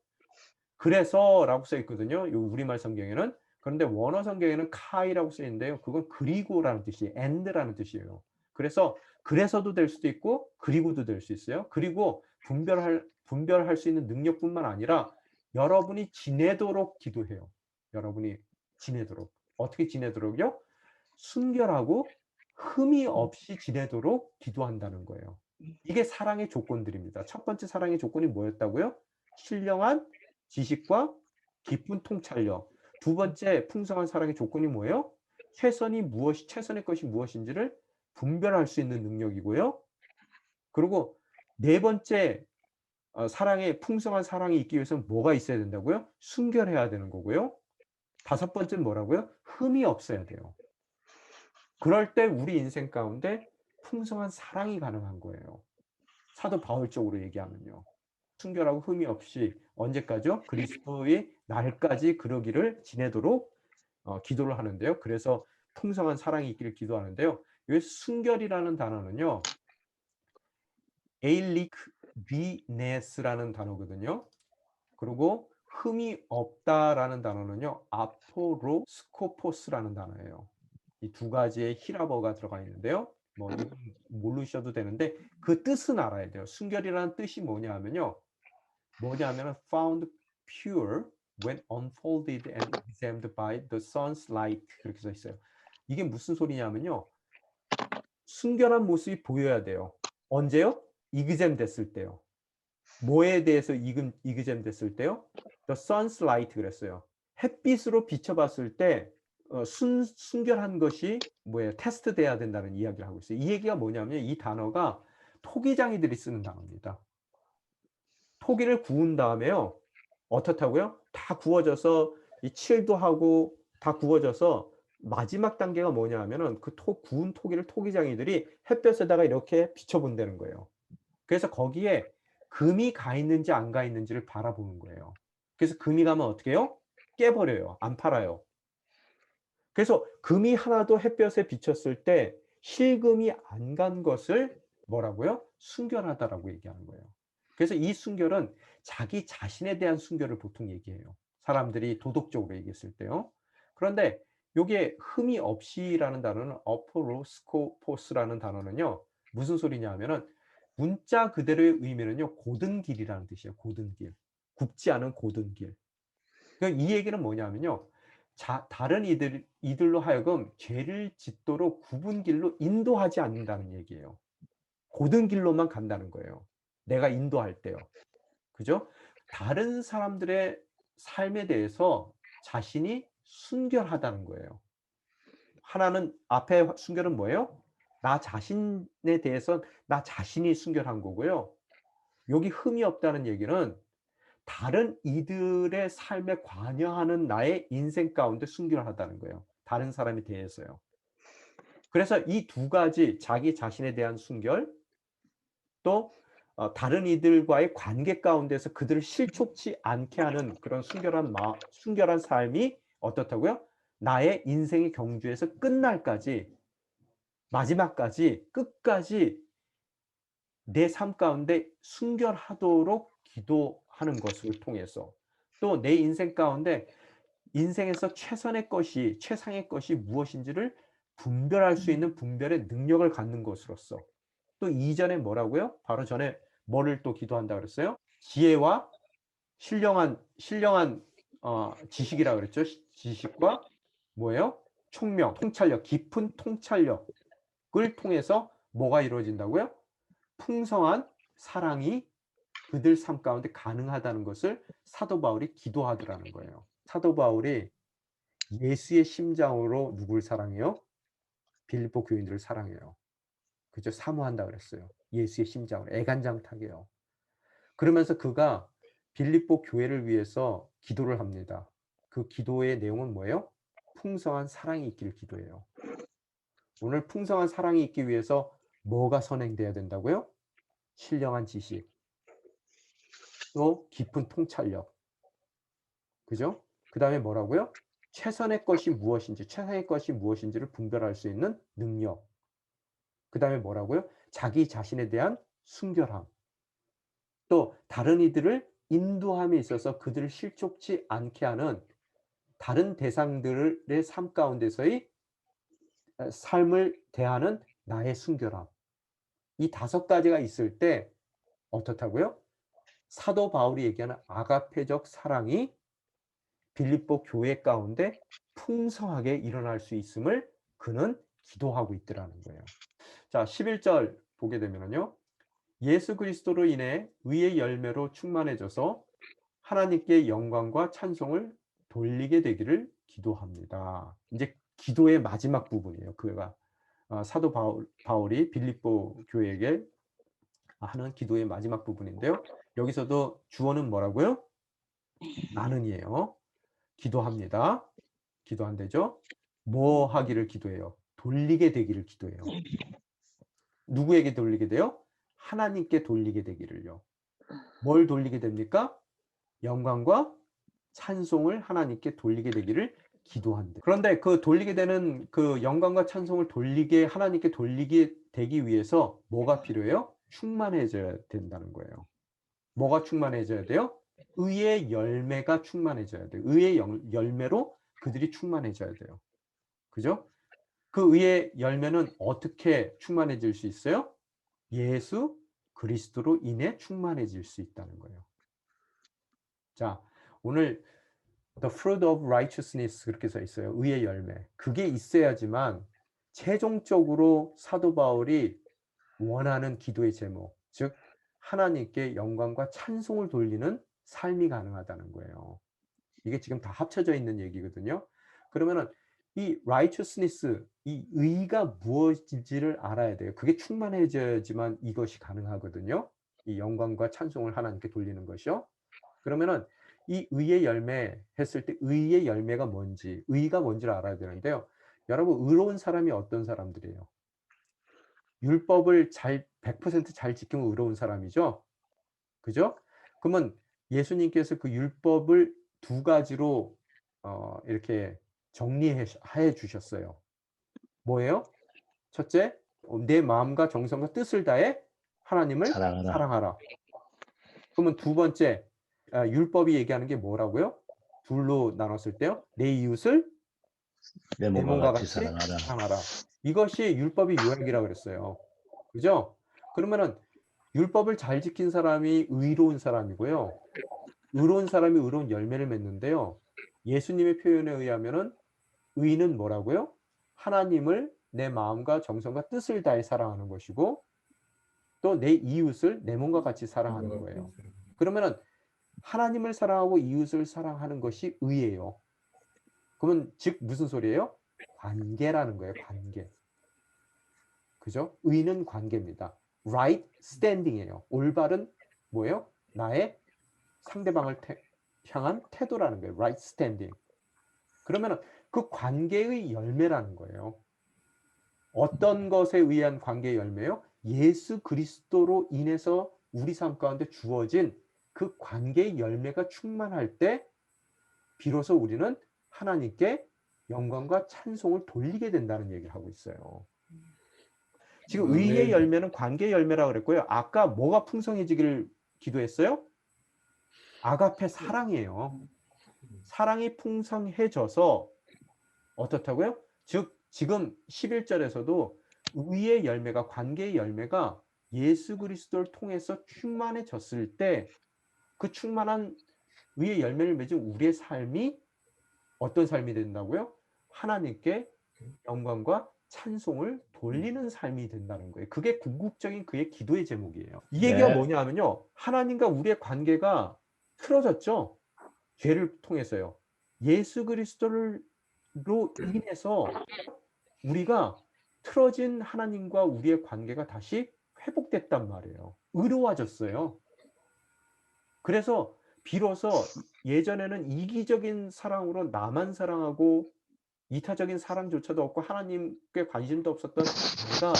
[SPEAKER 1] 그래서라고 써 있거든요. 요 우리말 성경에는. 그런데 원어 성경에는 카이라고 써 있는데요. 그건 그리고라는 뜻이에요. and라는 뜻이에요. 그래서도 될 수도 있고 그리고도 될 수 있어요. 그리고 분별할 수 있는 능력뿐만 아니라 여러분이 지내도록 기도해요. 여러분이 지내도록. 어떻게 지내도록요? 순결하고 흠이 없이 지내도록 기도한다는 거예요. 이게 사랑의 조건들입니다. 첫 번째 사랑의 조건이 뭐였다고요? 신령한 지식과 깊은 통찰력. 두 번째 풍성한 사랑의 조건이 뭐예요? 최선의 것이 무엇인지를 분별할 수 있는 능력이고요. 그리고 네 번째 풍성한 사랑이 있기 위해서는 뭐가 있어야 된다고요? 순결해야 되는 거고요. 다섯 번째는 뭐라고요? 흠이 없어야 돼요. 그럴 때 우리 인생 가운데 풍성한 사랑이 가능한 거예요. 사도 바울 쪽으로 얘기하면요. 순결하고 흠이 없이 언제까지요? 그리스도의 날까지 그러기를 지내도록 기도를 하는데요. 그래서 풍성한 사랑이 있기를 기도하는데요. 여기 순결이라는 단어는요. 에일리크비네스라는 단어거든요. 그리고 흠이 없다라는 단어는요. 아포로스코포스라는 단어예요. 이 두 가지의 히라버가 들어가 있는데요. 뭐 이건 모르셔도 되는데 그 뜻은 알아야 돼요. 순결이라는 뜻이 뭐냐면요. found pure when unfolded and examined by the sun's light 그렇게 써 있어요. 이게 무슨 소리냐면요. 순결한 모습이 보여야 돼요. 언제요? 이그잼 됐을 때요. 뭐에 대해서 이그잼 됐을 때요? The sun's light 그랬어요. 햇빛으로 비춰봤을 때 순결한 것이 뭐예요? 테스트 돼야 된다는 이야기를 하고 있어요. 이 얘기가 뭐냐면 이 단어가 토기장이들이 쓰는 단어입니다. 토기를 구운 다음에요. 어떻다고요? 다 구워져서 이 칠도 하고 다 구워져서 마지막 단계가 뭐냐 하면은 구운 토기를 토기장이들이 햇볕에다가 이렇게 비춰본다는 거예요. 그래서 거기에 금이 가 있는지 안 가 있는지를 바라보는 거예요. 그래서 금이 가면 어떻게 해요? 깨버려요. 안 팔아요. 그래서 금이 하나도 햇볕에 비쳤을 때 실금이 안 간 것을 뭐라고요? 순결하다라고 얘기하는 거예요. 그래서 이 순결은 자기 자신에 대한 순결을 보통 얘기해요. 사람들이 도덕적으로 얘기했을 때요. 그런데 요게 흠이 없이라는 단어는 어포로스코포스라는 단어는요. 무슨 소리냐 하면은 문자 그대로의 의미는요. 고든 길이라는 뜻이에요. 고든 길. 굽지 않은 고든 길. 그러니까 이 얘기는 뭐냐면요. 다른 이들로 하여금 죄를 짓도록 굽은 길로 인도하지 않는다는 얘기예요. 고든 길로만 간다는 거예요. 내가 인도할 때요. 그죠? 다른 사람들의 삶에 대해서 자신이 순결하다는 거예요. 하나는 앞에 순결은 뭐예요? 나 자신에 대해서 나 자신이 순결한 거고요. 여기 흠이 없다는 얘기는 다른 이들의 삶에 관여하는 나의 인생 가운데 순결하다는 거예요. 다른 사람에 대해서요. 그래서 이 두 가지 자기 자신에 대한 순결 또 다른 이들과의 관계 가운데서 그들을 실족치 않게 하는 그런 순결한 삶이 어떻다고요? 나의 인생의 경주에서 끝날까지 마지막까지 끝까지 내 삶 가운데 순결하도록 기도하는 것을 통해서 또 내 인생 가운데 인생에서 최상의 것이 무엇인지를 분별할 수 있는 분별의 능력을 갖는 것으로서 또 이전에 뭐라고요? 바로 전에 뭐를 또 기도한다 그랬어요? 지혜와 신령한 지식이라 그랬죠. 지식과 뭐예요? 총명, 통찰력, 깊은 통찰력을 통해서 뭐가 이루어진다고요? 풍성한 사랑이 그들 삶 가운데 가능하다는 것을 사도 바울이 기도하더라는 거예요. 사도 바울이 예수의 심장으로 누굴 사랑해요? 빌립보 교인들을 사랑해요. 그죠? 사모한다 그랬어요. 예수의 심장으로 애간장타게요. 그러면서 그가 빌립보 교회를 위해서 기도를 합니다. 그 기도의 내용은 뭐예요? 풍성한 사랑이 있기를 기도해요. 오늘 풍성한 사랑이 있기 위해서 뭐가 선행돼야 된다고요? 신령한 지식, 또 깊은 통찰력, 그죠? 그 다음에 뭐라고요? 최선의 것이 무엇인지, 최상의 것이 무엇인지를 분별할 수 있는 능력. 그 다음에 뭐라고요? 자기 자신에 대한 순결함. 또 다른 이들을 인도함에 있어서 그들을 실족치 않게 하는 다른 대상들의 삶 가운데서의 삶을 대하는 나의 순결함. 이 5가지가 있을 때 어떻다고요? 사도 바울이 얘기하는 아가페적 사랑이 빌립보 교회 가운데 풍성하게 일어날 수 있음을 그는 기도하고 있더라는 거예요. 자, 11절 보게 되면요. 예수 그리스도로 인해 의의 열매로 충만해져서 하나님께 영광과 찬송을 돌리게 되기를 기도합니다. 이제 기도의 마지막 부분이에요. 그가 사도 바울이 빌립보 교회에게 하는 기도의 마지막 부분인데요. 여기서도 주어는 뭐라고요? 나는이에요. 기도합니다. 기도한대죠. 뭐 하기를 기도해요? 돌리게 되기를 기도해요. 누구에게 돌리게 돼요? 하나님께 돌리게 되기를요. 뭘 돌리게 됩니까? 영광과 찬송을 하나님께 돌리게 되기를 기도한대. 그런데 그 돌리게 되는 그 영광과 찬송을 돌리게 하나님께 돌리게 되기 위해서 뭐가 필요해요? 충만해져야 된다는 거예요. 뭐가 충만해져야 돼요? 의의 열매가 충만해져야 돼요. 의의 열매로 그들이 충만해져야 돼요. 그죠? 그 의의 열매는 어떻게 충만해질 수 있어요? 예수 그리스도로 인해 충만해질 수 있다는 거예요. 자, 오늘 The fruit of righteousness 그렇게 써 있어요. 의의 열매. 그게 있어야지만 최종적으로 사도 바울이 원하는 기도의 제목, 즉 하나님께 영광과 찬송을 돌리는 삶이 가능하다는 거예요. 이게 지금 다 합쳐져 있는 얘기거든요. 그러면은 이 righteousness, 이 의가 무엇인지를 알아야 돼요. 그게 충만해져야지만 이것이 가능하거든요. 이 영광과 찬송을 하나님께 돌리는 것이요. 그러면은 이 의의 열매 했을 때 의의 열매가 뭔지, 의가 뭔지를 알아야 되는데요. 여러분, 의로운 사람이 어떤 사람들이에요? 율법을 100% 잘 지키면 의로운 사람이죠. 그죠? 그러면 예수님께서 그 율법을 2가지로 이렇게 정리해 주셨어요. 뭐예요? 첫째, 내 마음과 정성과 뜻을 다해 하나님을
[SPEAKER 3] 사랑하라.
[SPEAKER 1] 사랑하라. 그러면 2번째, 율법이 얘기하는 게 뭐라고요? 둘로 나눴을 때요. 내 이웃을
[SPEAKER 3] 내
[SPEAKER 1] 내
[SPEAKER 3] 몸과
[SPEAKER 1] 몸과
[SPEAKER 3] 같이
[SPEAKER 1] 같이
[SPEAKER 3] 사랑하라.
[SPEAKER 1] 사랑하라. 이것이 율법의 요약이라고 그랬어요. 그죠? 그러면은 율법을 잘 지킨 사람이 의로운 사람이고요. 의로운 사람이 의로운 열매를 맺는데요. 예수님의 표현에 의하면은 의는 뭐라고요? 하나님을 내 마음과 정성과 뜻을 다해 사랑하는 것이고 또 내 이웃을 내 몸과 같이 사랑하는 거예요. 그러면은 하나님을 사랑하고 이웃을 사랑하는 것이 의예요. 그러면 즉 무슨 소리예요? 관계라는 거예요. 관계. 그죠? 의는 관계입니다. right standing이에요. 올바른 뭐예요? 나의 상대방을 향한 태도라는 거예요. right standing. 그러면 그 관계의 열매라는 거예요. 어떤 것에 의한 관계의 열매요? 예수 그리스도로 인해서 우리 삶 가운데 주어진 그 관계의 열매가 충만할 때 비로소 우리는 하나님께 영광과 찬송을 돌리게 된다는 얘기를 하고 있어요. 지금 의의 열매는 관계의 열매라고 그랬고요. 아까 뭐가 풍성해지기를 기도했어요? 아가페 사랑이에요. 사랑이 풍성해져서 어떻다고요? 즉 지금 11절에서도 의의 열매가 관계의 열매가 예수 그리스도를 통해서 충만해졌을 때 그 충만한 의의 열매를 맺은 우리의 삶이 어떤 삶이 된다고요? 하나님께 영광과 찬송을 돌리는 삶이 된다는 거예요. 그게 궁극적인 그의 기도의 제목이에요. 이 얘기가
[SPEAKER 3] 네.
[SPEAKER 1] 뭐냐 하면요. 하나님과 우리의 관계가 틀어졌죠. 죄를 통해서요. 예수 그리스도로 인해서 우리가 틀어진 하나님과 우리의 관계가 다시 회복됐단 말이에요. 의로워졌어요. 그래서 비로소 예전에는 이기적인 사랑으로 나만 사랑하고 이타적인 사랑조차도 없고 하나님께 관심도 없었던 내가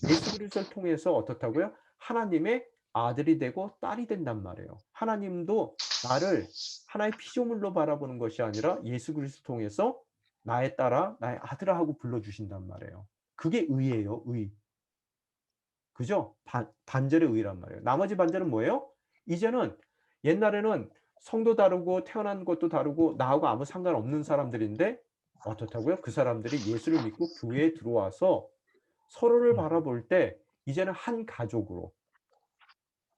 [SPEAKER 1] 예수 그리스도를 통해서 어떻다고요? 하나님의 아들이 되고 딸이 된단 말이에요. 하나님도 나를 하나의 피조물로 바라보는 것이 아니라 예수 그리스도 통해서 나의 딸아, 나의 아들아 하고 불러주신단 말이에요. 그게 의예요, 의. 그죠? 반절의 의란 말이에요. 나머지 반절은 뭐예요? 이제는 옛날에는 성도 다르고 태어난 것도 다르고 나하고 아무 상관없는 사람들인데 어떻다고요? 그 사람들이 예수를 믿고 교회에 들어와서 서로를 바라볼 때 이제는 한 가족으로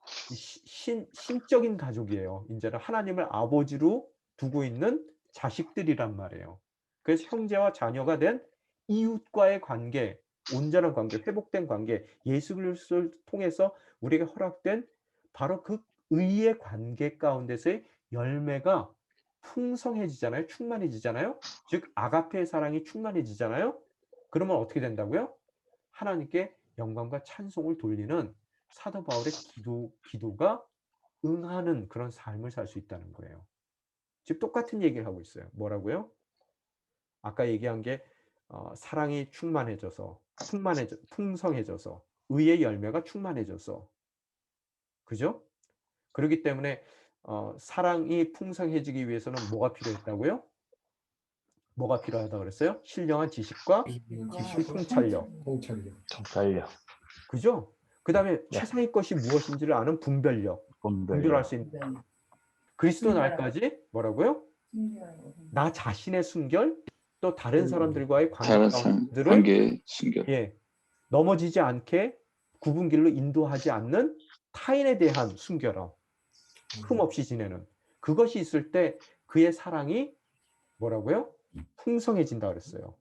[SPEAKER 1] 신적인 가족이에요. 인제는 하나님을 아버지로 두고 있는 자식들이란 말이에요. 그래서 형제와 자녀가 된 이웃과의 관계, 온전한 관계, 회복된 관계, 예수 그리스도를 통해서 우리에게 허락된 바로 그 의의 관계 가운데서의 열매가 풍성해지잖아요. 충만해지잖아요. 즉 아가페의 사랑이 충만해지잖아요. 그러면 어떻게 된다고요? 하나님께 영광과 찬송을 돌리는 사도 바울의 기도가 응하는 그런 삶을 살 수 있다는 거예요. 즉 똑같은 얘기를 하고 있어요. 뭐라고요? 아까 얘기한 게 사랑이 풍성해져서 의의 열매가 충만해져서 그죠? 그렇기 때문에 사랑이 풍성해지기 위해서는 뭐가 필요했다고요? 뭐가 필요하다고 그랬어요? 신령한 지식과 통찰력.
[SPEAKER 3] 통찰력,
[SPEAKER 1] 그죠? 그다음에
[SPEAKER 3] 네.
[SPEAKER 1] 최상의 것이 무엇인지를 아는 분별력. 분별할 수 있는 그리스도 날까지 뭐라고요? 나 자신의 순결 또 다른 사람들과의
[SPEAKER 4] 다른 사람
[SPEAKER 1] 관계들을
[SPEAKER 4] 관계 순결.
[SPEAKER 1] 예, 넘어지지 않게 굽은 길로 인도하지 않는 타인에 대한 순결함, 흠 없이 지내는 그것이 있을 때 그의 사랑이 뭐라고요? 풍성해진다 그랬어요.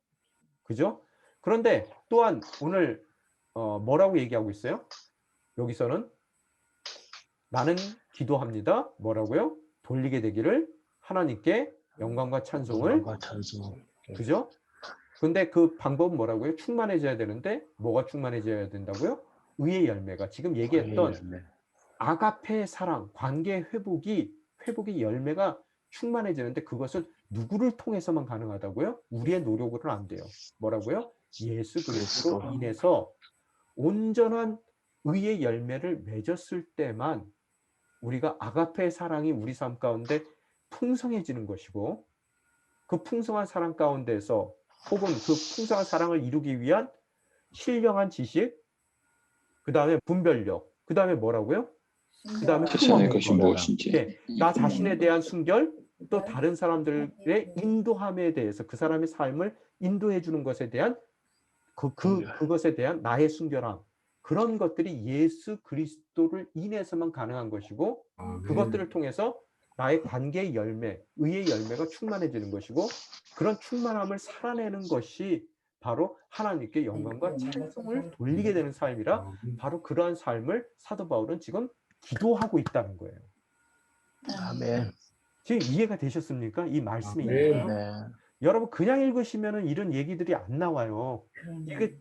[SPEAKER 1] 그죠? 그런데 또한 오늘 뭐라고 얘기하고 있어요? 여기서는 나는 기도합니다. 뭐라고요? 돌리게 되기를 하나님께 영광과 찬송을
[SPEAKER 3] 영광과 찬송.
[SPEAKER 1] 그죠? 근데 그 방법은 뭐라고요? 충만해져야 되는데 뭐가 충만해져야 된다고요? 의의 열매가 지금 얘기했던
[SPEAKER 3] 열매.
[SPEAKER 1] 아가페의 사랑, 관계 회복의 열매가 충만해지는데 그것은 누구를 통해서만 가능하다고요? 우리의 노력으로는 안 돼요. 뭐라고요? 예수 그리스도로
[SPEAKER 3] 그리스도.
[SPEAKER 1] 인해서 온전한 의의 열매를 맺었을 때만 우리가 아가페의 사랑이 우리 삶 가운데 풍성해지는 것이고 그 풍성한 사랑 가운데서 혹은 그 풍성한 사랑을 이루기 위한 신령한 지식, 그 다음에 분별력, 그 다음에 뭐라고요? 그 다음에
[SPEAKER 4] 최선의
[SPEAKER 1] 흠없는
[SPEAKER 4] 것이
[SPEAKER 1] 것.
[SPEAKER 4] 무엇인지.
[SPEAKER 1] 예, 나 자신에 대한 순결, 또 다른 사람들의 인도함에 대해서 그 사람의 삶을 인도해 주는 것에 대한 그것에 대한 나의 순결함. 그런 것들이 예수 그리스도를 인해서만 가능한 것이고 그것들을 통해서 나의 관계의 열매, 의의 열매가 충만해지는 것이고 그런 충만함을 살아내는 것이 바로 하나님께 영광과 찬송을 돌리게 되는 삶이라 바로 그러한 삶을 사도 바울은 지금 기도하고 있다는 거예요.
[SPEAKER 3] 아멘.
[SPEAKER 1] 지금 이해가 되셨습니까? 이 말씀의
[SPEAKER 2] 네.
[SPEAKER 1] 이해가?
[SPEAKER 3] 네.
[SPEAKER 1] 여러분 그냥 읽으시면은 이런 얘기들이 안 나와요. 이게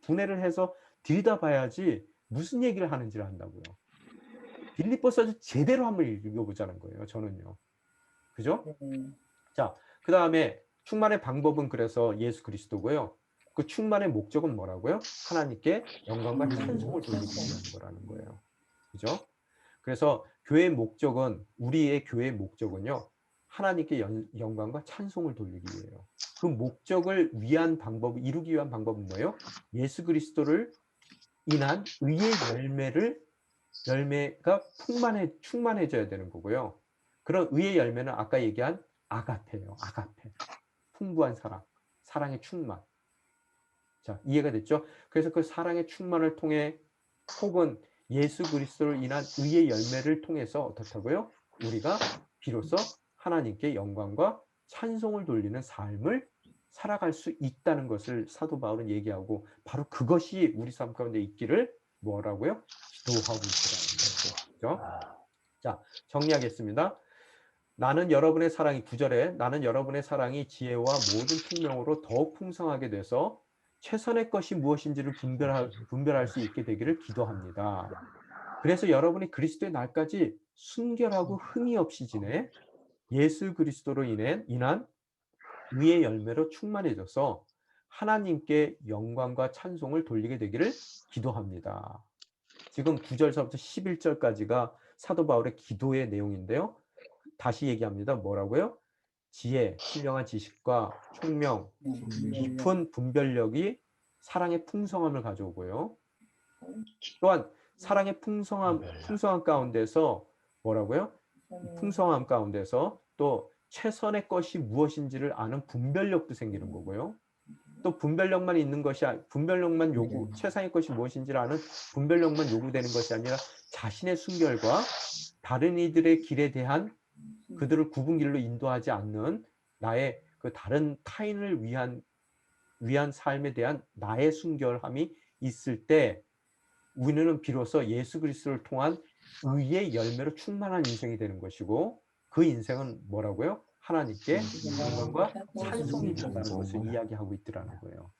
[SPEAKER 1] 분해를 해서 들여다봐야지 무슨 얘기를 하는지를 안다고요. 빌립보서 제대로 한번 읽어보자는 거예요. 저는요. 그죠? 자, 그 다음에 충만의 방법은 그래서 예수 그리스도고요. 그 충만의 목적은 뭐라고요? 하나님께 영광과 찬송을 돌리기 위한 거라는 거예요. 그죠? 그래서 교회의 목적은 우리의 교회의 목적은요. 하나님께 영광과 찬송을 돌리기 위해요. 그 목적을 위한 방법, 이루기 위한 방법은 뭐예요? 예수 그리스도를 인한 의의 열매가 충만해져야 되는 거고요. 그런 의의 열매는 아까 얘기한 아가페예요. 아가페. 풍부한 사랑, 사랑의 충만. 자, 이해가 됐죠? 그래서 그 사랑의 충만을 통해 혹은 예수 그리스도를 인한 의의 열매를 통해서 어떻다고요? 우리가 비로소 하나님께 영광과 찬송을 돌리는 삶을 살아갈 수 있다는 것을 사도 바울은 얘기하고 바로 그것이 우리 삶 가운데 있기를 뭐라고요? 기도하고 있으라는 거죠. 자, 정리하겠습니다. 나는 여러분의 사랑이 9절에 나는 여러분의 사랑이 지혜와 모든 총명으로 더욱 풍성하게 돼서 최선의 것이 무엇인지를 분별할 수 있게 되기를 기도합니다. 그래서 여러분이 그리스도의 날까지 순결하고 흠이 없이 지내 예수 그리스도로 인한 의의 열매로 충만해져서 하나님께 영광과 찬송을 돌리게 되기를 기도합니다. 지금 9절서부터 11절까지가 사도 바울의 기도의 내용인데요. 다시 얘기합니다. 뭐라고요? 지혜, 신령한 지식과 총명, 깊은 분별력이 사랑의 풍성함을 가져오고요. 또한 사랑의 풍성함 가운데서 뭐라고요? 풍성함 가운데서 또 최선의 것이 무엇인지를 아는 분별력도 생기는 거고요. 또 분별력만 있는 것이 분별력만 최상의 것이 무엇인지를 아는 분별력만 요구되는 것이 아니라 자신의 순결과 다른 이들의 길에 대한 그들을 굽은 길로 인도하지 않는 나의 그 다른 타인을 위한 삶에 대한 나의 순결함이 있을 때 우리는 비로소 예수 그리스도를 통한 의의 열매로 충만한 인생이 되는 것이고 그 인생은 뭐라고요? 하나님께 영광과 찬송이 된다는 것을 이야기하고 있더라는 거예요.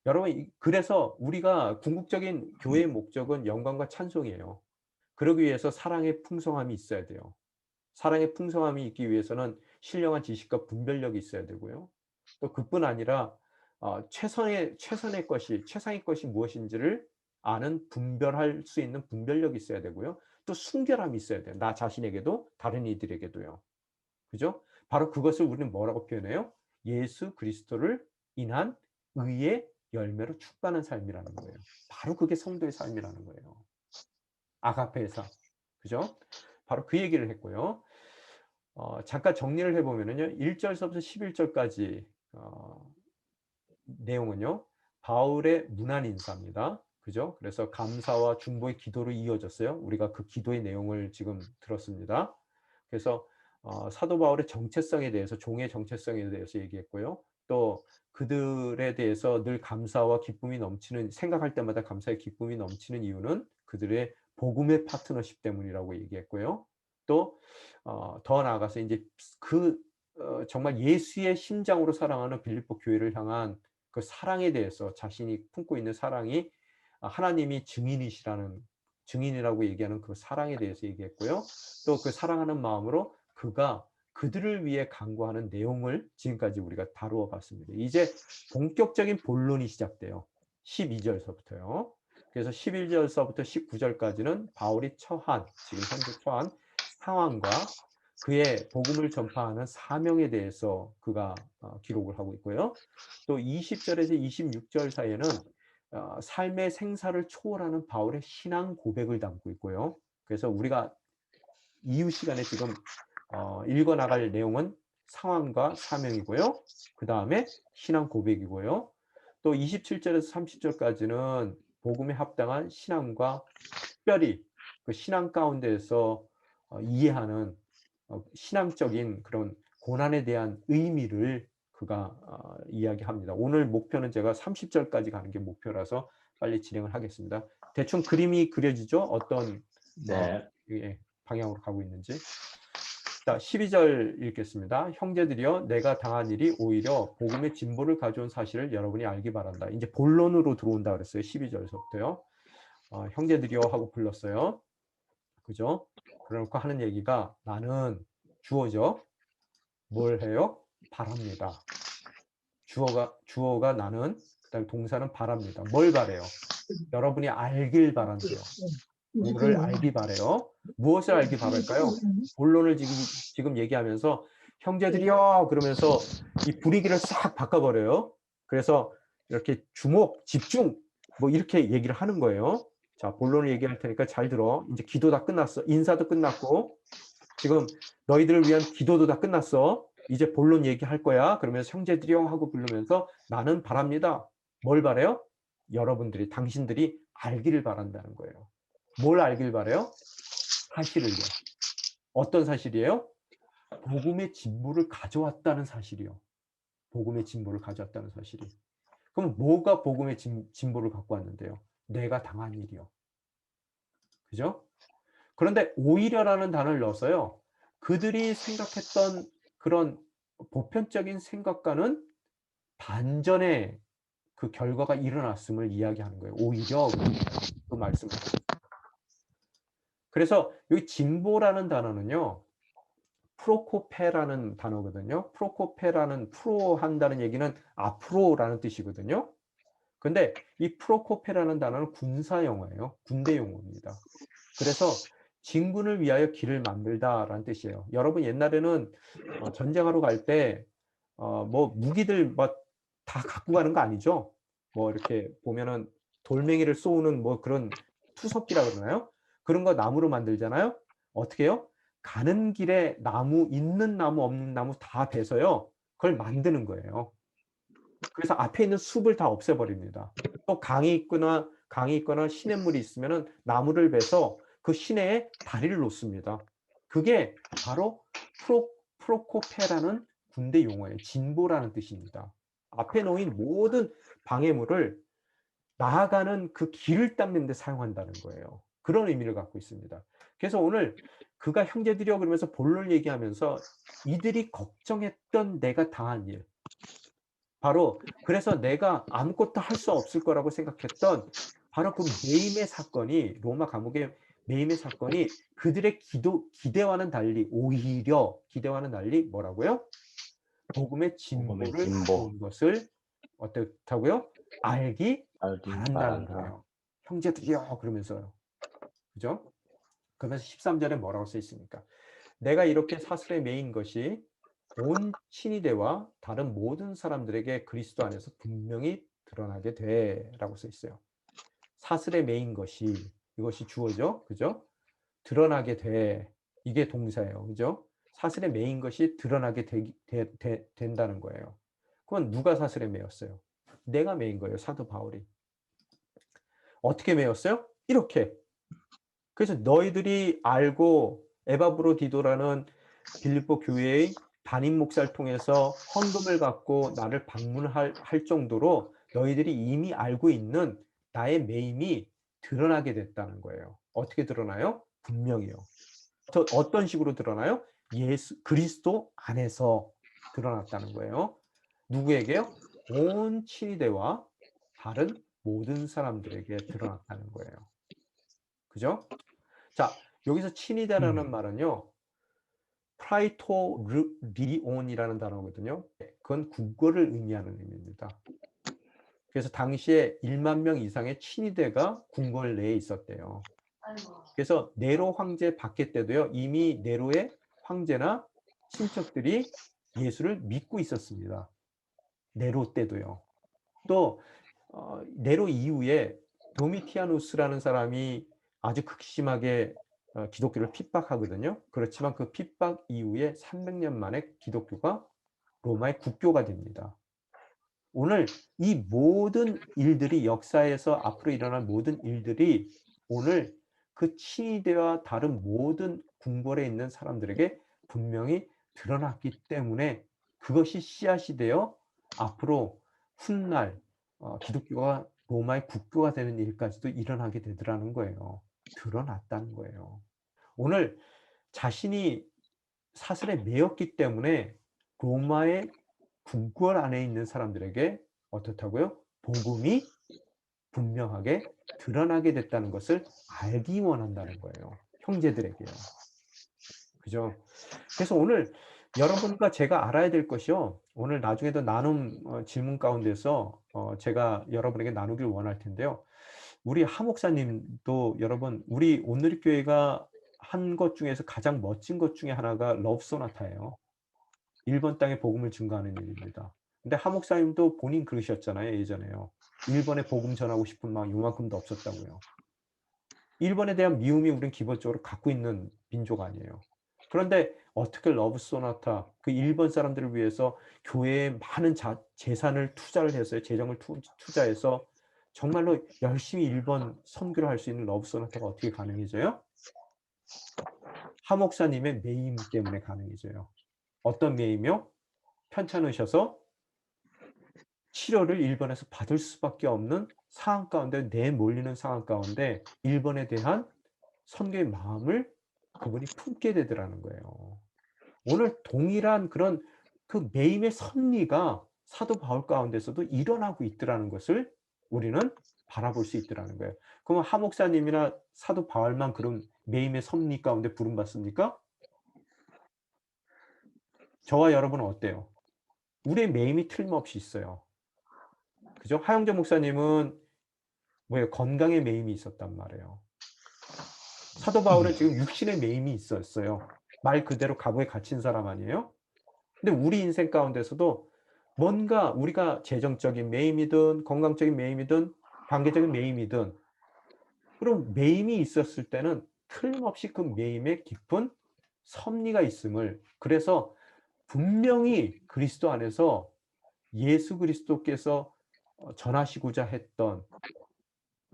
[SPEAKER 1] 여러분, 그래서 우리가 궁극적인 교회의 목적은 영광과 찬송이에요. 그러기 위해서 사랑의 풍성함이 있어야 돼요. 사랑의 풍성함이 있기 위해서는 신령한 지식과 분별력이 있어야 되고요. 또 그뿐 아니라 최상의 것이 무엇인지를 아는 분별할 수 있는 분별력이 있어야 되고요. 또 순결함이 있어야 돼요. 나 자신에게도 다른 이들에게도요. 그죠? 바로 그것을 우리는 뭐라고 표현해요? 예수 그리스도를 인한 의의 열매로 축복하는 삶이라는 거예요. 바로 그게 성도의 삶이라는 거예요. 아가페의 삶. 그죠? 바로 그 얘기를 했고요. 잠깐 정리를 해보면요. 1절서부터 11절까지 내용은요. 바울의 문안 인사입니다. 그죠? 그래서 감사와 중보의 기도로 이어졌어요. 우리가 그 기도의 내용을 지금 들었습니다. 그래서 사도 바울의 정체성에 대해서, 종의 정체성에 대해서 얘기했고요. 또 그들에 대해서 늘 감사와 기쁨이 넘치는, 생각할 때마다 감사의 기쁨이 넘치는 이유는 그들의 복음의 파트너십 때문이라고 얘기했고요. 또 더 나아가서 이제 정말 예수의 심장으로 사랑하는 빌립보 교회를 향한 그 사랑에 대해서, 자신이 품고 있는 사랑이 하나님이 증인이라고 얘기하는 그 사랑에 대해서 얘기했고요. 또 그 사랑하는 마음으로 그가 그들을 위해 간구하는 내용을 지금까지 우리가 다루어 봤습니다. 이제 본격적인 본론이 시작돼요. 12절서부터요. 그래서 11절서부터 19절까지는 바울이 지금 현재 처한 상황과 그의 복음을 전파하는 사명에 대해서 그가 기록을 하고 있고요. 또 20절에서 26절 사이에는 삶의 생사를 초월하는 바울의 신앙 고백을 담고 있고요. 그래서 우리가 이후 시간에 지금 읽어 나갈 내용은 상황과 사명이고요. 그 다음에 신앙 고백이고요. 또 27절에서 30절까지는 복음에 합당한 신앙과 특별히 그 신앙 가운데에서 이해하는 신앙적인 그런 고난에 대한 의미를 그가 이야기합니다. 오늘 목표는 제가 30절까지 가는 게 목표라서 빨리 진행을 하겠습니다. 대충 그림이 그려지죠? 어떤 방향으로 가고 있는지. 자, 12절 읽겠습니다. 형제들이여, 내가 당한 일이 오히려 복음의 진보를 가져온 사실을 여러분이 알기 바란다. 이제 본론으로 들어온다 그랬어요. 12절서부터요. 형제들이여 하고 불렀어요. 그죠? 그러놓고 하는 얘기가, 나는 주어죠. 뭘 해요? 바랍니다. 주어가 나는, 그다음에 동사는 바랍니다. 뭘 바래요? 여러분이 알길 바란대요. 뭐를 알기 바래요? 무엇을 알기 바랄까요? 본론을 지금 얘기하면서 형제들이여 그러면서 이 분위기를 싹 바꿔버려요. 그래서 이렇게 주목, 집중 뭐 이렇게 얘기를 하는 거예요. 자, 본론을 얘기할 테니까 잘 들어. 이제 기도 다 끝났어. 인사도 끝났고 지금 너희들을 위한 기도도 다 끝났어. 이제 본론 얘기할 거야. 그러면서 형제들이여 하고 부르면서 나는 바랍니다. 뭘 바래요? 여러분들이, 당신들이 알기를 바란다는 거예요. 뭘 알길 바래요? 사실을요. 어떤 사실이에요? 복음의 진보를 가져왔다는 사실이요. 복음의 진보를 가져왔다는 사실이. 그럼 뭐가 복음의 진보를 갖고 왔는데요? 내가 당한 일이요. 그죠? 그런데 오히려라는 단어를 넣었어요. 그들이 생각했던 그런 보편적인 생각과는 반전의 그 결과가 일어났음을 이야기하는 거예요. 오히려 그 말씀을. 그래서 여기 진보라는 단어는요. 프로코페라는 단어거든요. 프로코페라는 프로한다는 얘기는 앞으로라는 뜻이거든요. 근데 이 프로코페라는 단어는 군사 용어예요. 군대 용어입니다. 그래서 진군을 위하여 길을 만들다라는 뜻이에요. 여러분 옛날에는 전쟁하러 갈 때 뭐 무기들 막 다 갖고 가는 거 아니죠? 뭐 이렇게 보면은 돌멩이를 쏘는 뭐 그런 투석기라 그러나요? 그런 거 나무로 만들잖아요. 어떻게 해요? 가는 길에 나무 있는 나무 없는 나무 다 베서요. 그걸 만드는 거예요. 그래서 앞에 있는 숲을 다 없애버립니다. 또 강이 있거나 시냇물이 있으면은 나무를 베서 그 시내에 다리를 놓습니다. 그게 바로 프로코페라는 군대 용어예요. 진보라는 뜻입니다. 앞에 놓인 모든 방해물을 나아가는 그 길을 닦는 데 사용한다는 거예요. 그런 의미를 갖고 있습니다. 그래서 오늘 그가 형제들이여 그러면서 본론을 얘기하면서 이들이 걱정했던 내가 당한 일, 바로 그래서 내가 아무것도 할 수 없을 거라고 생각했던 바로 그 매임의 사건이 로마 감옥의 매임의 사건이 그들의 기대와는 달리 오히려 기대와는 달리 뭐라고요? 복음의
[SPEAKER 3] 복음의
[SPEAKER 1] 진보를
[SPEAKER 3] 진보.
[SPEAKER 1] 가져온 것을 어떻다고요? 알기
[SPEAKER 3] 알기
[SPEAKER 1] 바란다는
[SPEAKER 3] 바란다.
[SPEAKER 1] 거예요. 형제들이여 그러면서요. 그죠? 그러면서 13절에 뭐라고 써 있습니까? 내가 이렇게 사슬에 매인 것이 온 친위대와 다른 모든 사람들에게 그리스도 안에서 분명히 드러나게 돼라고 써 있어요. 사슬에 매인 것이 이것이 주어죠. 그죠? 드러나게 돼. 이게 동사예요. 그죠? 사슬에 매인 것이 드러나게 된다는 거예요. 그건 누가 사슬에 매였어요? 내가 매인 거예요. 사도 바울이. 어떻게 매였어요? 이렇게. 그래서 너희들이 알고 에바브로디도라는 빌립보 교회의 담임 목사를 통해서 헌금을 갖고 나를 방문할 정도로 너희들이 이미 알고 있는 나의 매임이 드러나게 됐다는 거예요. 어떻게 드러나요? 분명히요. 어떤 식으로 드러나요? 그리스도 안에서 드러났다는 거예요. 누구에게요? 온 친위대와 다른 모든 사람들에게 드러났다는 거예요. 그죠? 자, 여기서 친위대라는 말은요. 프라이토리온이라는 단어거든요. 그건 국거를 의미하는 의미입니다. 그래서 당시에 1만 명 이상의 친위대가 궁궐 내에 있었대요. 그래서 네로 황제 박해 때도요. 이미 네로의 황제나 친척들이 예수를 믿고 있었습니다. 네로 때도요. 또 네로 이후에 도미티아누스라는 사람이 아주 극심하게 기독교를 핍박하거든요. 그렇지만 그 핍박 이후에 300년 만에 기독교가 로마의 국교가 됩니다. 오늘 이 모든 일들이 역사에서 앞으로 일어날 모든 일들이 오늘 그 친위대와 다른 모든 궁궐에 있는 사람들에게 분명히 드러났기 때문에 그것이 씨앗이 되어 앞으로 훗날 기독교가 로마의 국교가 되는 일까지도 일어나게 되더라는 거예요. 드러났다는 거예요. 오늘 자신이 사슬에 매였기 때문에 로마의 궁궐 안에 있는 사람들에게 어떻다고요? 복음이 분명하게 드러나게 됐다는 것을 알기 원한다는 거예요. 형제들에게요. 그죠? 그래서 오늘 여러분과 제가 알아야 될 것이요. 오늘 나중에도 나눔 질문 가운데서 제가 여러분에게 나누길 원할 텐데요. 우리 하 목사님도 여러분 우리 온누리교회가 한 것 중에서 가장 멋진 것 중에 하나가 러브 소나타예요. 일본 땅에 복음을 증거하는 일입니다. 근데 하 목사님도 본인 그러셨잖아요, 예전에요. 일본에 복음 전하고 싶은 마음 요만큼도 없었다고요. 일본에 대한 미움이 우린 기본적으로 갖고 있는 민족 아니에요. 그런데 어떻게 러브 소나타 그 일본 사람들을 위해서 교회에 많은 재산을 투자를 했어요. 재정을 투자해서 정말로 열심히 일본 선교를 할 수 있는 러브 소나타가 어떻게 가능해져요? 하 목사님의 매임 때문에 가능해져요. 어떤 매임이요? 편찮으셔서 치료를 일본에서 받을 수밖에 없는 상황 가운데 내몰리는 상황 가운데 일본에 대한 선교의 마음을 그분이 품게 되더라는 거예요. 오늘 동일한 그런 그 매임의 섭리가 사도 바울 가운데서도 일어나고 있더라는 것을 우리는 바라볼 수 있더라는 거예요. 그러면 하 목사님이나 사도 바울만 그런 매임의 섭리 가운데 부름받습니까? 저와 여러분은 어때요? 우리의 매임이 틀림없이 있어요. 그죠? 하영재 목사님은 뭐예요? 건강의 매임이 있었단 말이에요. 사도 바울은 지금 육신의 매임이 있었어요. 말 그대로 감옥에 갇힌 사람 아니에요? 근데 우리 인생 가운데서도 뭔가 우리가 재정적인 매임이든 건강적인 매임이든 관계적인 매임이든 그런 매임이 있었을 때는 틀림없이 그 매임에 깊은 섭리가 있음을, 그래서 분명히 그리스도 안에서 예수 그리스도께서 전하시고자 했던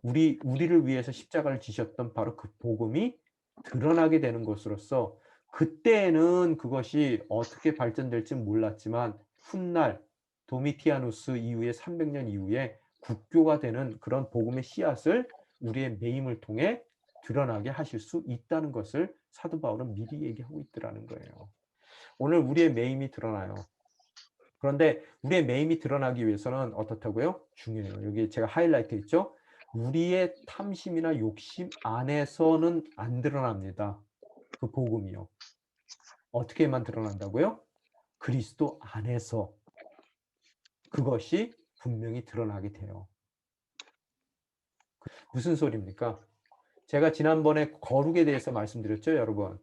[SPEAKER 1] 우리를 위해서 십자가를 지셨던 바로 그 복음이 드러나게 되는 것으로서, 그때에는 그것이 어떻게 발전될지 몰랐지만 훗날 도미티아누스 이후에 300년 이후에 국교가 되는 그런 복음의 씨앗을 우리의 매임을 통해 드러나게 하실 수 있다는 것을 사도 바울은 미리 얘기하고 있더라는 거예요. 오늘 우리의 매임이 드러나요. 그런데 우리의 매임이 드러나기 위해서는 어떻다고요? 중요해요. 여기 제가 하이라이트 했죠? 우리의 탐심이나 욕심 안에서는 안 드러납니다. 그 복음이요. 어떻게만 드러난다고요? 그리스도 안에서 그것이 분명히 드러나게 돼요. 무슨 소리입니까? 제가 지난번에 거룩에 대해서 말씀드렸죠, 여러분?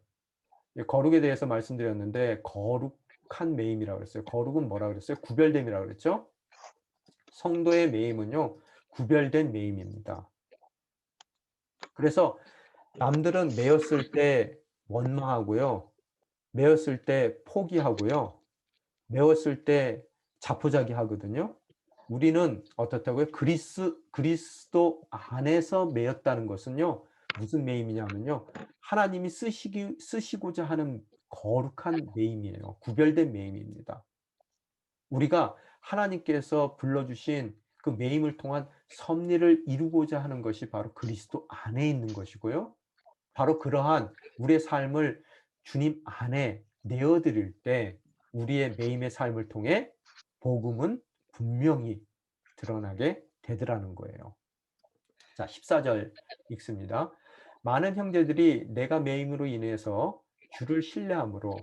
[SPEAKER 1] 거룩에 대해서 말씀드렸는데 거룩한 매임이라고 그랬어요. 거룩은 뭐라 그랬어요? 구별됨이라고 그랬죠? 성도의 매임은요, 구별된 매임입니다. 그래서 남들은 매였을 때 원망하고요, 매였을 때 포기하고요, 매웠을 때 자포자기 하거든요. 우리는 어떻다고요? 그리스도 안에서 매였다는 것은요, 무슨 매임이냐면요, 하나님이 쓰시고자 하는 거룩한 매임이에요. 구별된 매임입니다. 우리가 하나님께서 불러주신 그 매임을 통한 섭리를 이루고자 하는 것이 바로 그리스도 안에 있는 것이고요. 바로 그러한 우리의 삶을 주님 안에 내어드릴 때 우리의 매임의 삶을 통해 복음은 분명히 드러나게 되더라는 거예요. 자, 14절 읽습니다. 많은 형제들이 내가 매임으로 인해서 주를 신뢰함으로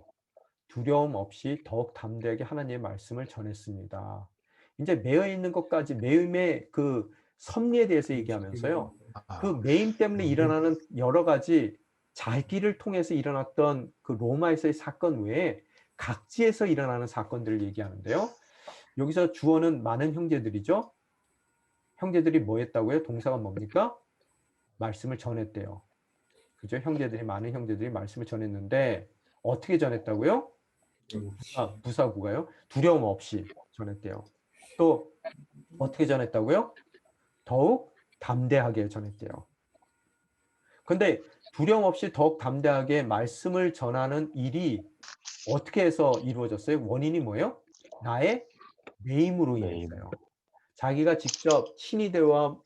[SPEAKER 1] 두려움 없이 더욱 담대하게 하나님의 말씀을 전했습니다. 이제 매여 있는 것까지, 매임의 그 섭리에 대해서 얘기하면서요, 그 매임 때문에 일어나는 여러 가지 자기를 통해서 일어났던 그 로마에서의 사건 외에 각지에서 일어나는 사건들을 얘기하는데요. 여기서 주어는 많은 형제들이죠. 형제들이 뭐 했다고요? 동사가 뭡니까? 말씀을 전했대요. 그죠? 많은 형제들이 말씀을 전했는데 어떻게 전했다고요? 부사구가요. 두려움 없이 전했대요. 또 어떻게 전했다고요? 더욱 담대하게 전했대요. 근데 두려움 없이 더욱 담대하게 말씀을 전하는 일이 어떻게 해서 이루어졌어요? 원인이 뭐예요? 나의 매임으로 인해서요. 자기가 직접 친위대와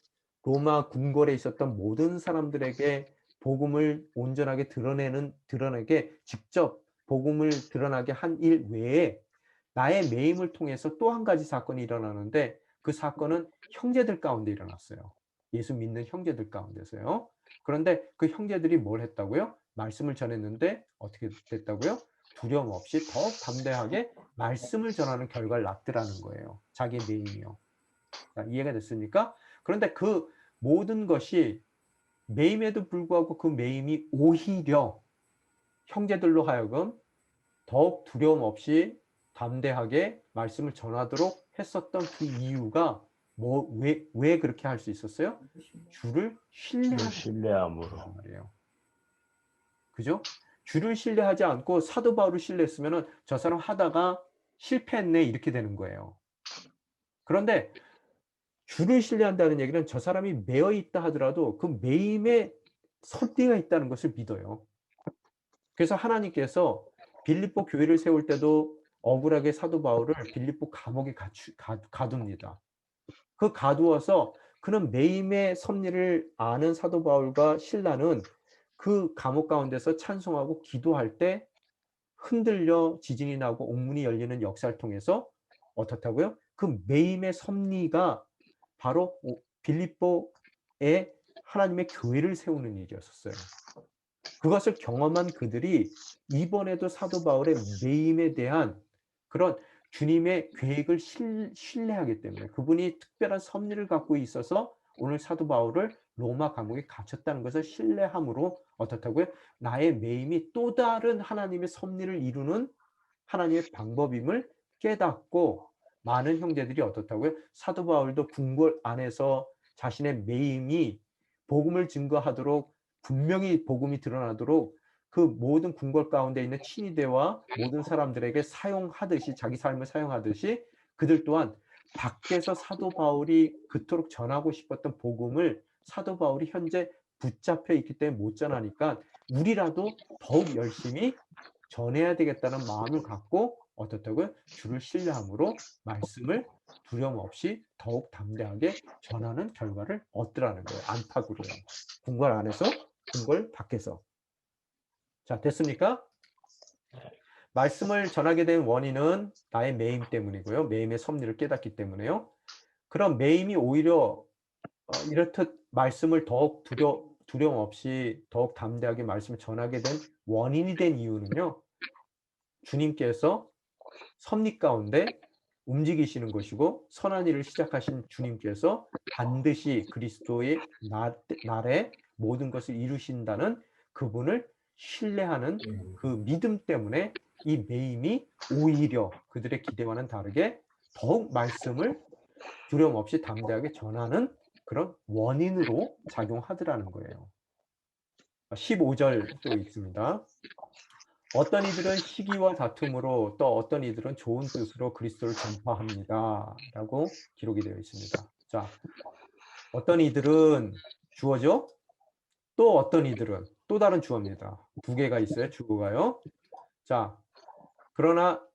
[SPEAKER 1] 로마 궁궐에 있었던 모든 사람들에게 복음을 온전하게 드러내게 직접 복음을 드러나게 한 일 외에 나의 매임을 통해서 또 한 가지 사건이 일어나는데 그 사건은 형제들 가운데 일어났어요. 예수 믿는 형제들 가운데서요. 그런데 그 형제들이 뭘 했다고요? 말씀을 전했는데 어떻게 됐다고요? 두려움 없이 더욱 담대하게 말씀을 전하는 결과를 낳더라는 거예요. 자기의 매임이요. 자, 이해가 됐습니까? 그런데 그 모든 것이 매임에도 불구하고 그 매임이 오히려 형제들로 하여금 더욱 두려움 없이 담대하게 말씀을 전하도록 했었던 그 이유가 왜 그렇게 할 수 있었어요? 주를 신뢰함으로 말이에요. 그죠? 주를 신뢰하지 않고 사도 바울을 신뢰했으면 저 사람 하다가 실패했네 이렇게 되는 거예요. 그런데 주를 신뢰한다는 얘기는 저 사람이 매여 있다 하더라도 그 매임에 섭리가 있다는 것을 믿어요. 그래서 하나님께서 빌립보 교회를 세울 때도 억울하게 사도 바울을 빌립보 감옥에 가둡니다. 그 가두어서 그는 매임의 섭리를 아는 사도 바울과 실라는 그 감옥 가운데서 찬송하고 기도할 때 흔들려 지진이 나고 옥문이 열리는 역사를 통해서 어떻다고요? 그 매임의 섭리가 바로 빌립보에 하나님의 교회를 세우는 일이었어요. 그것을 경험한 그들이 이번에도 사도 바울의 매임에 대한 그런 주님의 계획을 신뢰하기 때문에 그분이 특별한 섭리를 갖고 있어서 오늘 사도 바울을 로마 감옥에 갇혔다는 것을 신뢰함으로 어떻다고요? 나의 매임이 또 다른 하나님의 섭리를 이루는 하나님의 방법임을 깨닫고 많은 형제들이 어떻다고요? 사도 바울도 궁궐 안에서 자신의 매임이 복음을 증거하도록 분명히 복음이 드러나도록 그 모든 궁궐 가운데 있는 친위대와 모든 사람들에게 사용하듯이 자기 삶을 사용하듯이 그들 또한 밖에서 사도 바울이 그토록 전하고 싶었던 복음을 사도 바울이 현재 붙잡혀 있기 때문에 못 전하니까 우리라도 더욱 열심히 전해야 되겠다는 마음을 갖고 어떻다고요? 주를 신뢰함으로 말씀을 두려움 없이 더욱 담대하게 전하는 결과를 얻더라는 거예요. 안팎으로요. 궁궐 안에서, 궁궐 밖에서. 자, 됐습니까? 말씀을 전하게 된 원인은 나의 매임 때문이고요. 매임의 섭리를 깨닫기 때문에요. 그럼 매임이 오히려 이렇듯 말씀을 더욱 두려움 없이 더욱 담대하게 말씀을 전하게 된 원인이 된 이유는요. 주님께서 섭리 가운데 움직이시는 것이고 선한 일을 시작하신 주님께서 반드시 그리스도의 날에 모든 것을 이루신다는 그분을 신뢰하는 그 믿음 때문에 이 매임이 오히려 그들의 기대와는 다르게 더욱 말씀을 두려움 없이 담대하게 전하는 그런 원인으로 작용하더라는 거예요. 15절 또 있습니다. 어떤 이들은 시기와 다툼으로 또 어떤 이들은 좋은 뜻으로 그리스도를 전파합니다. 라고 기록이 되어 있습니다. 자, 어떤 이들은 주어죠? 또 어떤 이들은 또 다른 주어입니다. 두 개가 있어요. 주어가요. 자, 그러나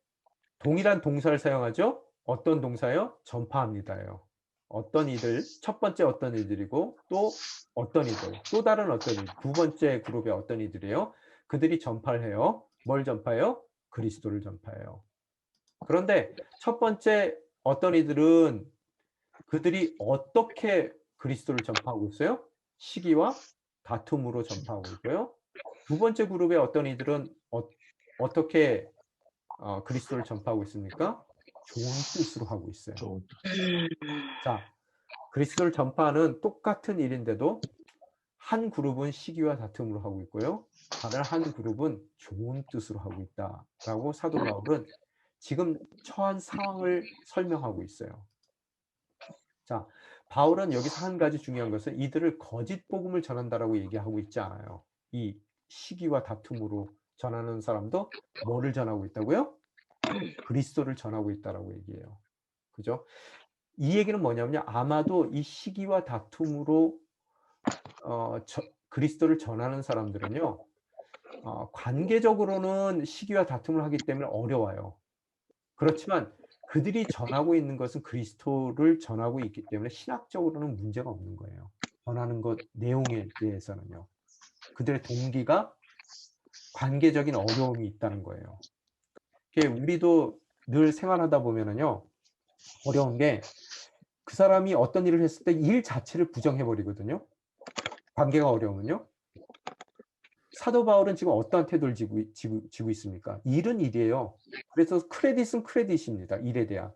[SPEAKER 1] 동일한 동사를 사용하죠? 어떤 동사요? 전파합니다요. 어떤 이들, 첫 번째 어떤 이들이고 또 어떤 이들, 또 다른 어떤 이들, 두 번째 그룹의 어떤 이들이에요? 그들이 전파를 해요. 뭘 전파해요? 그리스도를 전파해요. 그런데 첫 번째 어떤 이들은 그들이 어떻게 그리스도를 전파하고 있어요? 시기와 다툼으로 전파하고 있고요. 두 번째 그룹의 어떤 이들은 어떻게 그리스도를 전파하고 있습니까? 좋은 뜻으로 하고 있어요.
[SPEAKER 3] 좋은
[SPEAKER 1] 자, 그리스도를 전파하는 똑같은 일인데도 한 그룹은 시기와 다툼으로 하고 있고요. 다른 한 그룹은 좋은 뜻으로 하고 있다라고 사도 바울은 지금 처한 상황을 설명하고 있어요. 자, 바울은 여기서 한 가지 중요한 것은 이들을 거짓 복음을 전한다라고 얘기하고 있지 않아요. 이 시기와 다툼으로 전하는 사람도 뭐를 전하고 있다고요? 그리스도를 전하고 있다라고 얘기해요. 그죠? 이 얘기는 뭐냐면요. 아마도 이 시기와 다툼으로 그리스도를 전하는 사람들은요. 관계적으로는 시기와 다툼을 하기 때문에 어려워요. 그렇지만 그들이 전하고 있는 것은 그리스도를 전하고 있기 때문에 신학적으로는 문제가 없는 거예요. 전하는 것 내용에 대해서는요. 그들의 동기가 관계적인 어려움이 있다는 거예요. 우리도 늘 생활하다 보면은요. 어려운 게 그 사람이 어떤 일을 했을 때 일 자체를 부정해 버리거든요. 관계가 어려우면요. 사도 바울은 지금 어떠한 태도를 지고 있습니까? 일은 일이에요. 그래서 크레딧은 크레딧입니다. 일에 대한.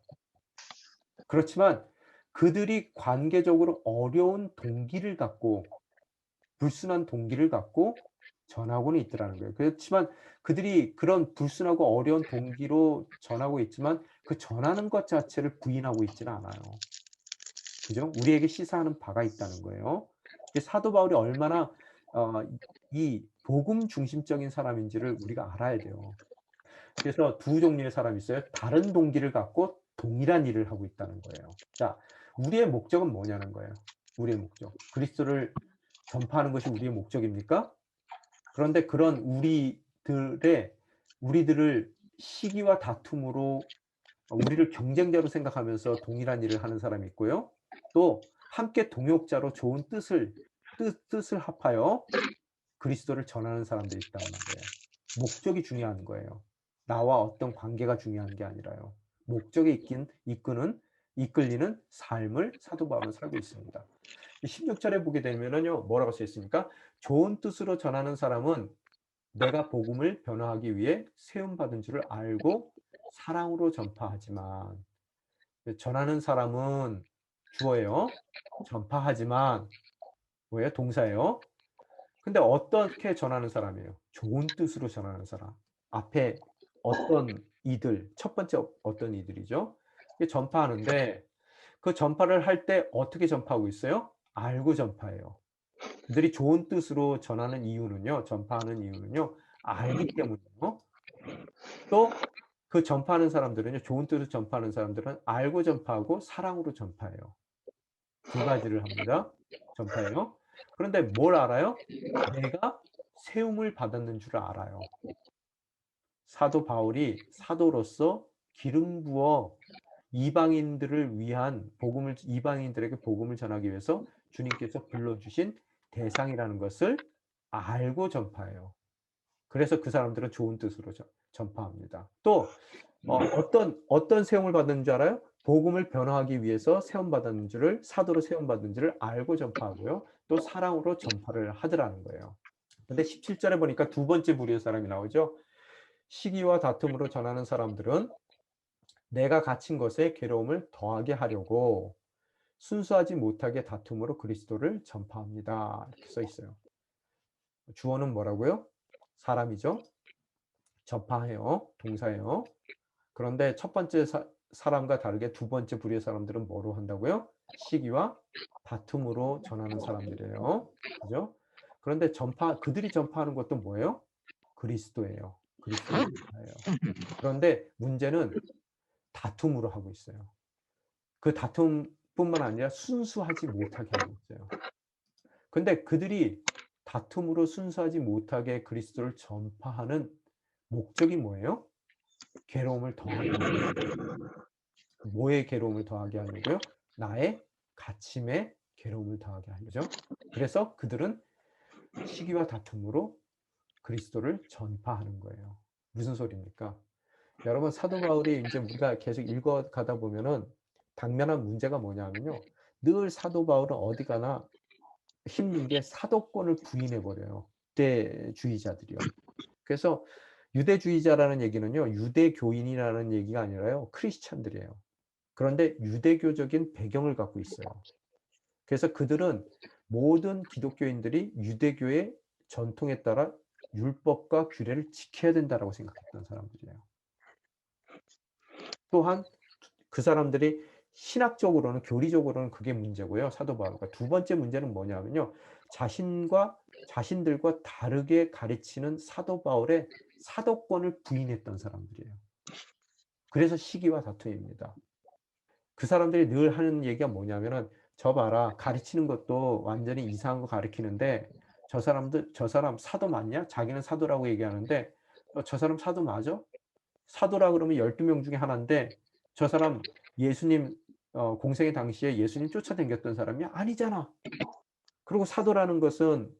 [SPEAKER 1] 그렇지만 그들이 관계적으로 어려운 동기를 갖고 불순한 동기를 갖고 전하고는 있더라는 거예요. 그렇지만 그들이 그런 불순하고 어려운 동기로 전하고 있지만 그 전하는 것 자체를 부인하고 있지는 않아요. 그죠? 우리에게 시사하는 바가 있다는 거예요. 사도 바울이 얼마나 이 복음 중심적인 사람인지를 우리가 알아야 돼요. 그래서 두 종류의 사람이 있어요. 다른 동기를 갖고 동일한 일을 하고 있다는 거예요. 자, 우리의 목적은 뭐냐는 거예요. 우리의 목적. 그리스도를 전파하는 것이 우리의 목적입니까? 그런데 그런 우리들을 시기와 다툼으로 우리를 경쟁자로 생각하면서 동일한 일을 하는 사람이 있고요. 또 함께 동역자로 좋은 뜻을 합하여 그리스도를 전하는 사람들이 있단 말이에요. 목적이 중요한 거예요. 나와 어떤 관계가 중요한 게 아니라요. 목적에 이끌리는 삶을 사도 바울은 살고 있습니다. 16절에 보게 되면요. 뭐라고 써 있습니까? 좋은 뜻으로 전하는 사람은 내가 복음을 변화하기 위해 세움받은 줄을 알고 사랑으로 전파하지만, 전하는 사람은 주어예요. 전파하지만 뭐예요? 동사예요. 근데 어떻게 전하는 사람이에요? 좋은 뜻으로 전하는 사람. 앞에 어떤 이들, 첫 번째 어떤 이들이죠? 이게 전파하는데 그 전파를 할 때 어떻게 전파하고 있어요? 알고 전파해요. 그들이 좋은 뜻으로 전하는 이유는요, 전파하는 이유는요, 알기 때문이에요. 또 그 전파하는 사람들은요, 좋은 뜻으로 전파하는 사람들은 알고 전파하고 사랑으로 전파해요. 두 가지를 합니다. 전파해요. 그런데 뭘 알아요? 내가 세움을 받았는 줄 알아요. 사도 바울이 사도로서 기름 부어 이방인들을 위한 복음을, 이방인들에게 복음을 전하기 위해서 주님께서 불러주신 대상이라는 것을 알고 전파해요. 그래서 그 사람들은 좋은 뜻으로 전파합니다. 또 어떤 세움을 받은 줄 알아요? 복음을 변화하기 위해서 세움받은 줄을, 사도로 세움받은 줄을 알고 전파하고요. 또 사랑으로 전파를 하더라는 거예요. 근데 17절에 보니까 두 번째 부류의 사람이 나오죠. 시기와 다툼으로 전하는 사람들은 내가 갇힌 것에 괴로움을 더하게 하려고 순수하지 못하게 다툼으로 그리스도를 전파합니다. 이렇게 써 있어요. 주어는 뭐라고요? 사람이죠. 전파해요. 동사예요. 그런데 첫 번째 사람과 다르게 두 번째 부류의 사람들은 뭐로 한다고요? 시기와 다툼으로 전하는 사람들이에요. 그죠? 그런데 그들이 전파하는 것도 뭐예요? 그리스도예요. 그리스도를 전파해요. 그런데 문제는 다툼으로 하고 있어요. 그 다툼뿐만 아니라 순수하지 못하게 하고 있어요. 근데 그들이 다툼으로 순수하지 못하게 그리스도를 전파하는 목적이 뭐예요? 괴로움을 더하게 하는 거예요. 뭐에 괴로움을 더하게 하려고요? 나의 갇힘에 괴로움을 더하게 하려죠. 그래서 그들은 시기와 다툼으로 그리스도를 전파하는 거예요. 무슨 소리입니까? 여러분, 사도 바울이 이제 우리가 계속 읽어 가다 보면은 당면한 문제가 뭐냐면요. 늘 사도 바울은 어디 가나 힘든 게 사도권을 부인해 버려요. 유대주의자들이요. 그래서 유대주의자라는 얘기는요, 유대교인이라는 얘기가 아니라요, 크리스찬들이에요. 그런데 유대교적인 배경을 갖고 있어요. 그래서 그들은 모든 기독교인들이 유대교의 전통에 따라 율법과 규례를 지켜야 된다라고 생각했던 사람들이에요. 또한 그 사람들이 신학적으로는, 교리적으로는 그게 문제고요. 사도 바울과 두 번째 문제는 뭐냐면요. 자신들과 다르게 가르치는 사도 바울의 사도권을 부인했던 사람들이에요. 그래서 시기와 다툼입니다. 그 사람들이 늘 하는 얘기가 뭐냐면은 저 봐라, 가르치는 것도 완전히 이상한 거 가르치는데 저 사람 사도 맞냐? 자기는 사도라고 얘기하는데 저 사람 사도 맞아? 사도라 그러면 12명 중에 하나인데 저 사람 예수님 공생의 당시에 예수님 쫓아다녔던 사람이야? 아니잖아. 그리고 사도라는 것은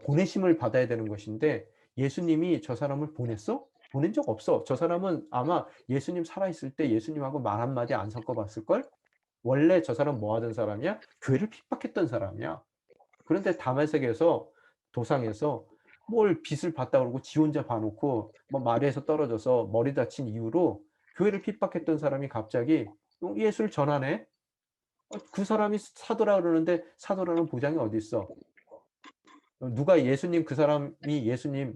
[SPEAKER 1] 보내심을 받아야 되는 것인데 예수님이 저 사람을 보냈어? 보낸 적 없어. 저 사람은 아마 예수님 살아있을 때 예수님하고 말 한마디 안 섞어봤을걸? 원래 저 사람 뭐 하던 사람이야? 교회를 핍박했던 사람이야. 그런데 다메섹에서, 도상에서 뭘 빚을 받다 그러고 지 혼자 봐놓고 뭐 마리에서 떨어져서 머리 다친 이유로 교회를 핍박했던 사람이 갑자기 예수를 전하네. 그 사람이 사도라 그러는데 사도라는 보장이 어디 있어? 누가 예수님, 그 사람이 예수님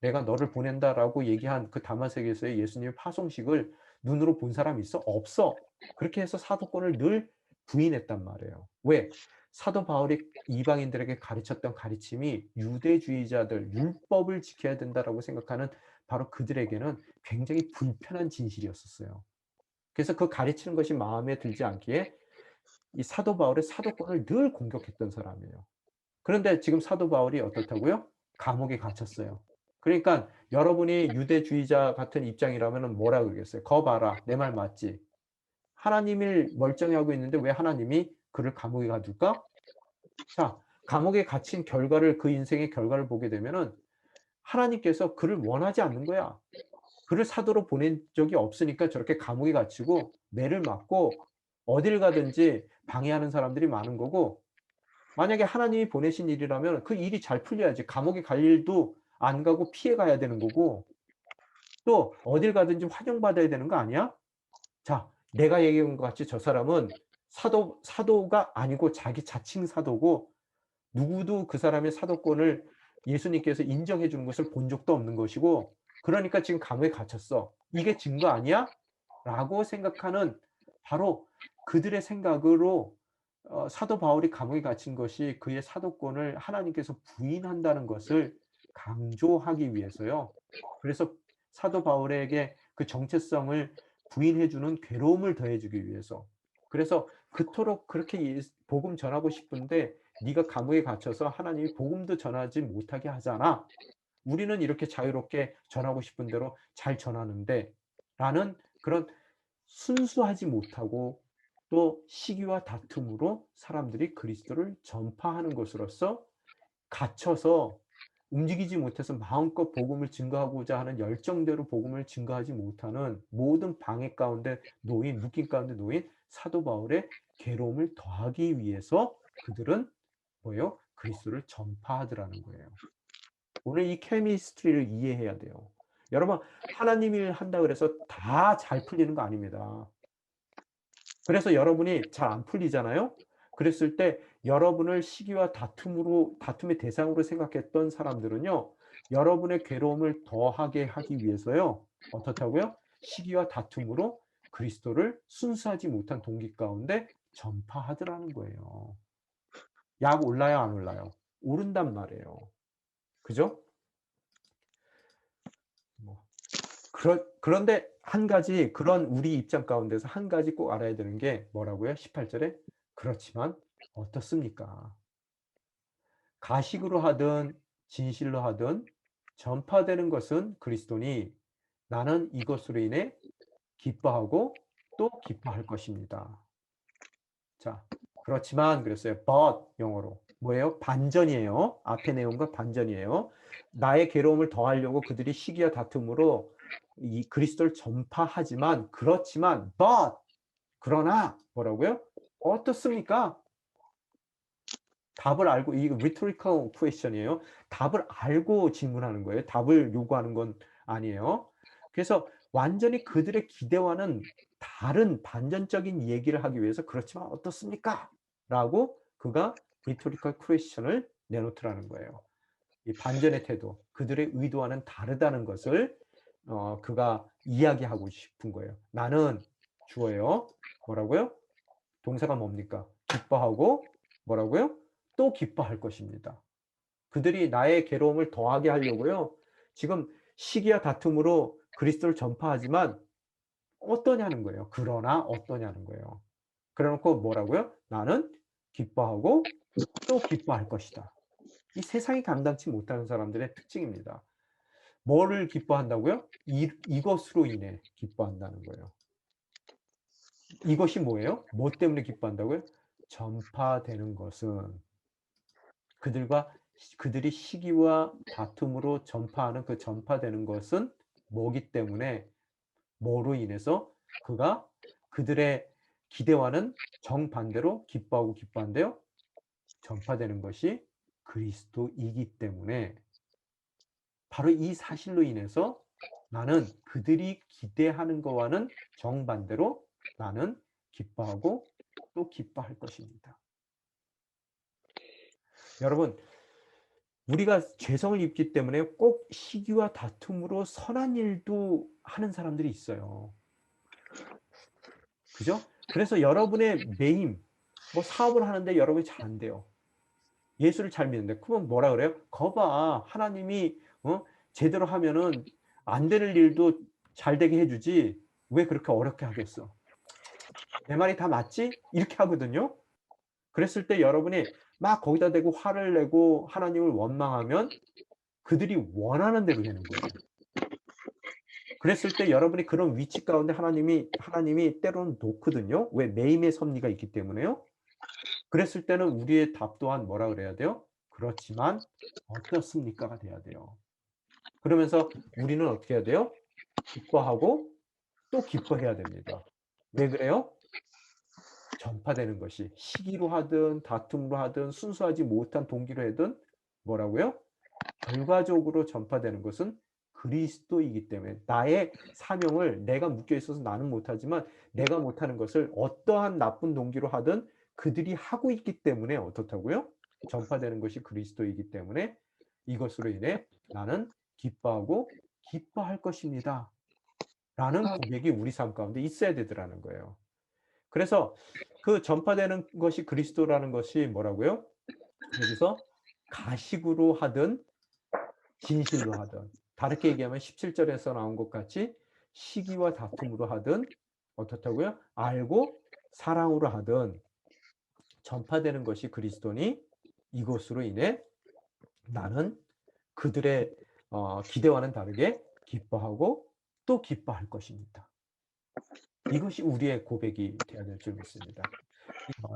[SPEAKER 1] 내가 너를 보낸다라고 얘기한 그 다마섹에서의 예수님의 파송식을 눈으로 본 사람이 있어? 없어. 그렇게 해서 사도권을 늘 부인했단 말이에요. 왜? 사도 바울이 이방인들에게 가르쳤던 가르침이 유대주의자들, 율법을 지켜야 된다라고 생각하는 바로 그들에게는 굉장히 불편한 진실이었었어요. 그래서 그 가르치는 것이 마음에 들지 않기에 이 사도 바울의 사도권을 늘 공격했던 사람이에요. 그런데 지금 사도 바울이 어떻다고요? 감옥에 갇혔어요. 그러니까 여러분이 유대주의자 같은 입장이라면 뭐라 그러겠어요? 거 봐라. 내 말 맞지? 하나님을 멀쩡히 하고 있는데 왜 하나님이 그를 감옥에 가둘까? 자, 감옥에 갇힌 결과를, 그 인생의 결과를 보게 되면은 하나님께서 그를 원하지 않는 거야. 그를 사도로 보낸 적이 없으니까 저렇게 감옥에 갇히고 매를 맞고 어딜 가든지 방해하는 사람들이 많은 거고, 만약에 하나님이 보내신 일이라면 그 일이 잘 풀려야지. 감옥에 갈 일도 안 가고 피해 가야 되는 거고 또 어딜 가든지 환영받아야 되는 거 아니야? 자, 내가 얘기한 것 같이 저 사람은 사도가 아니고 자기 자칭 사도고 누구도 그 사람의 사도권을 예수님께서 인정해 주는 것을 본 적도 없는 것이고 그러니까 지금 감옥에 갇혔어. 이게 증거 아니야? 라고 생각하는 바로 그들의 생각으로 사도 바울이 감옥에 갇힌 것이 그의 사도권을 하나님께서 부인한다는 것을 강조하기 위해서요. 그래서 사도 바울에게 그 정체성을 부인해 주는 괴로움을 더해 주기 위해서. 그래서 그토록 그렇게 복음 전하고 싶은데 네가 감옥에 갇혀서 하나님이 복음도 전하지 못하게 하잖아. 우리는 이렇게 자유롭게 전하고 싶은 대로 잘 전하는데 라는 그런 순수하지 못하고 또 시기와 다툼으로 사람들이 그리스도를 전파하는 것으로서 갇혀서 움직이지 못해서 마음껏 복음을 증거하고자 하는 열정대로 복음을 증거하지 못하는 모든 방해 가운데 놓인 묶임 가운데 놓인 사도 바울의 괴로움을 더하기 위해서 그들은 뭐예요? 그리스도를 전파하더라는 거예요. 오늘 이 케미스트리를 이해해야 돼요. 여러분 하나님 일 한다 그래서 다 잘 풀리는 거 아닙니다. 그래서 여러분이 잘 안 풀리잖아요. 그랬을 때 여러분을 시기와 다툼의 대상으로 생각했던 사람들은요. 여러분의 괴로움을 더하게 하기 위해서요. 어떻다고요? 시기와 다툼으로 그리스도를 순수하지 못한 동기 가운데 전파하더라는 거예요. 약 올라요, 안 올라요? 오른단 말이에요. 그죠? 뭐 그런데 한 가지 그런 우리 입장 가운데서 한 가지 꼭 알아야 되는 게 뭐라고요? 18절에 그렇지만 어떻습니까? 가식으로 하든 진실로 하든 전파되는 것은 그리스도니 나는 이것으로 인해 기뻐하고 또 기뻐할 것입니다. 자, 그렇지만 그랬어요. but 영어로 뭐예요? 반전이에요. 앞의 내용과 반전이에요. 나의 괴로움을 더하려고 그들이 시기와 다툼으로 이 그리스도를 전파하지만 그렇지만 but 그러나 뭐라고요? 어떻습니까? 답을 알고 이거 rhetorical question이에요. 답을 알고 질문하는 거예요. 답을 요구하는 건 아니에요. 그래서 완전히 그들의 기대와는 다른 반전적인 얘기를 하기 위해서 그렇지만 어떻습니까? 라고 그가 rhetorical question을 내놓더라는 거예요. 이 반전의 태도, 그들의 의도와는 다르다는 것을 그가 이야기하고 싶은 거예요. 나는 주어예요. 뭐라고요? 동사가 뭡니까? 기뻐하고 뭐라고요? 또 기뻐할 것입니다. 그들이 나의 괴로움을 더하게 하려고요. 지금 시기와 다툼으로 그리스도를 전파하지만 어떠냐는 거예요. 그러나 어떠냐는 거예요. 그래 놓고 뭐라고요? 나는 기뻐하고 또 기뻐할 것이다. 이 세상이 감당치 못하는 사람들의 특징입니다. 뭐를 기뻐한다고요? 이것으로 인해 기뻐한다는 거예요. 이것이 뭐예요? 뭐 때문에 기뻐한다고요? 전파되는 것은 그들이 시기와 다툼으로 전파하는 그 전파되는 것은 뭐기 때문에 뭐로 인해서 그가 그들의 기대와는 정반대로 기뻐하고 기뻐한대요. 전파되는 것이 그리스도이기 때문에 바로 이 사실로 인해서 나는 그들이 기대하는 것과는 정반대로 나는 기뻐하고 또 기뻐할 것입니다. 여러분, 우리가 죄성을 입기 때문에 꼭 시기와 다툼으로 선한 일도 하는 사람들이 있어요. 그죠? 그래서 여러분의 메인, 뭐 사업을 하는데 여러분이 잘 안 돼요. 예수를 잘 믿는데 그러면 뭐라 그래요? 거봐, 하나님이 제대로 하면은 안 되는 일도 잘 되게 해주지 왜 그렇게 어렵게 하겠어? 내 말이 다 맞지? 이렇게 하거든요. 그랬을 때 여러분이 막 거기다 대고 화를 내고 하나님을 원망하면 그들이 원하는 대로 되는 거예요. 그랬을 때 여러분이 그런 위치 가운데 하나님이 때로는 놓거든요. 왜? 매임의 섭리가 있기 때문에요. 그랬을 때는 우리의 답 또한 뭐라 그래야 돼요? 그렇지만 어떻습니까가 돼야 돼요. 그러면서 우리는 어떻게 해야 돼요? 기뻐하고 또 기뻐해야 됩니다. 왜 그래요? 전파되는 것이 시기로 하든 다툼으로 하든 순수하지 못한 동기로 하든 뭐라고요? 결과적으로 전파되는 것은 그리스도이기 때문에 나의 사명을 내가 묶여 있어서 나는 못하지만 내가 못하는 것을 어떠한 나쁜 동기로 하든 그들이 하고 있기 때문에 어떻다고요? 전파되는 것이 그리스도이기 때문에 이것으로 인해 나는 기뻐하고 기뻐할 것입니다. 라는 고백이 우리 삶 가운데 있어야 되더라는 거예요. 그래서 그 전파되는 것이 그리스도라는 것이 뭐라고요? 여기서 가식으로 하든 진실로 하든 다르게 얘기하면 17절에서 나온 것 같이 시기와 다툼으로 하든 어떻다고요? 알고 사랑으로 하든 전파되는 것이 그리스도니 이것으로 인해 나는 그들의 기대와는 다르게 기뻐하고 또 기뻐할 것입니다. 이것이 우리의 고백이 되어야 될 줄 믿습니다.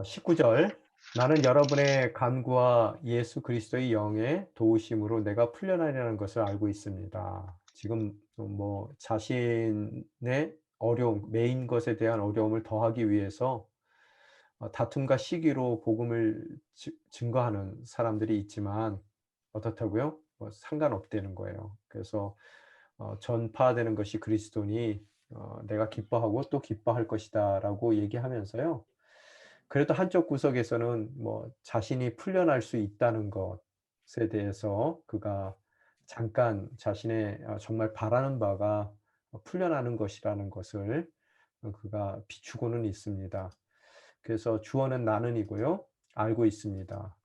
[SPEAKER 1] 19절 나는 여러분의 간구와 예수 그리스도의 영의 도우심으로 내가 풀려나리라는 것을 알고 있습니다. 지금 뭐 자신의 어려움, 메인 것에 대한 어려움을 더하기 위해서 다툼과 시기로 복음을 증거하는 사람들이 있지만 어떻다고요? 뭐 상관없다는 거예요. 그래서 전파되는 것이 그리스도니 내가 기뻐하고 또 기뻐할 것이다라고 얘기하면서요. 그래도 한쪽 구석에서는 뭐 자신이 풀려날 수 있다는 것에 대해서 그가 잠깐 자신의 정말 바라는 바가 풀려나는 것이라는 것을 그가 비추고는 있습니다. 그래서 주어는 나는이고요. 알고 있습니다.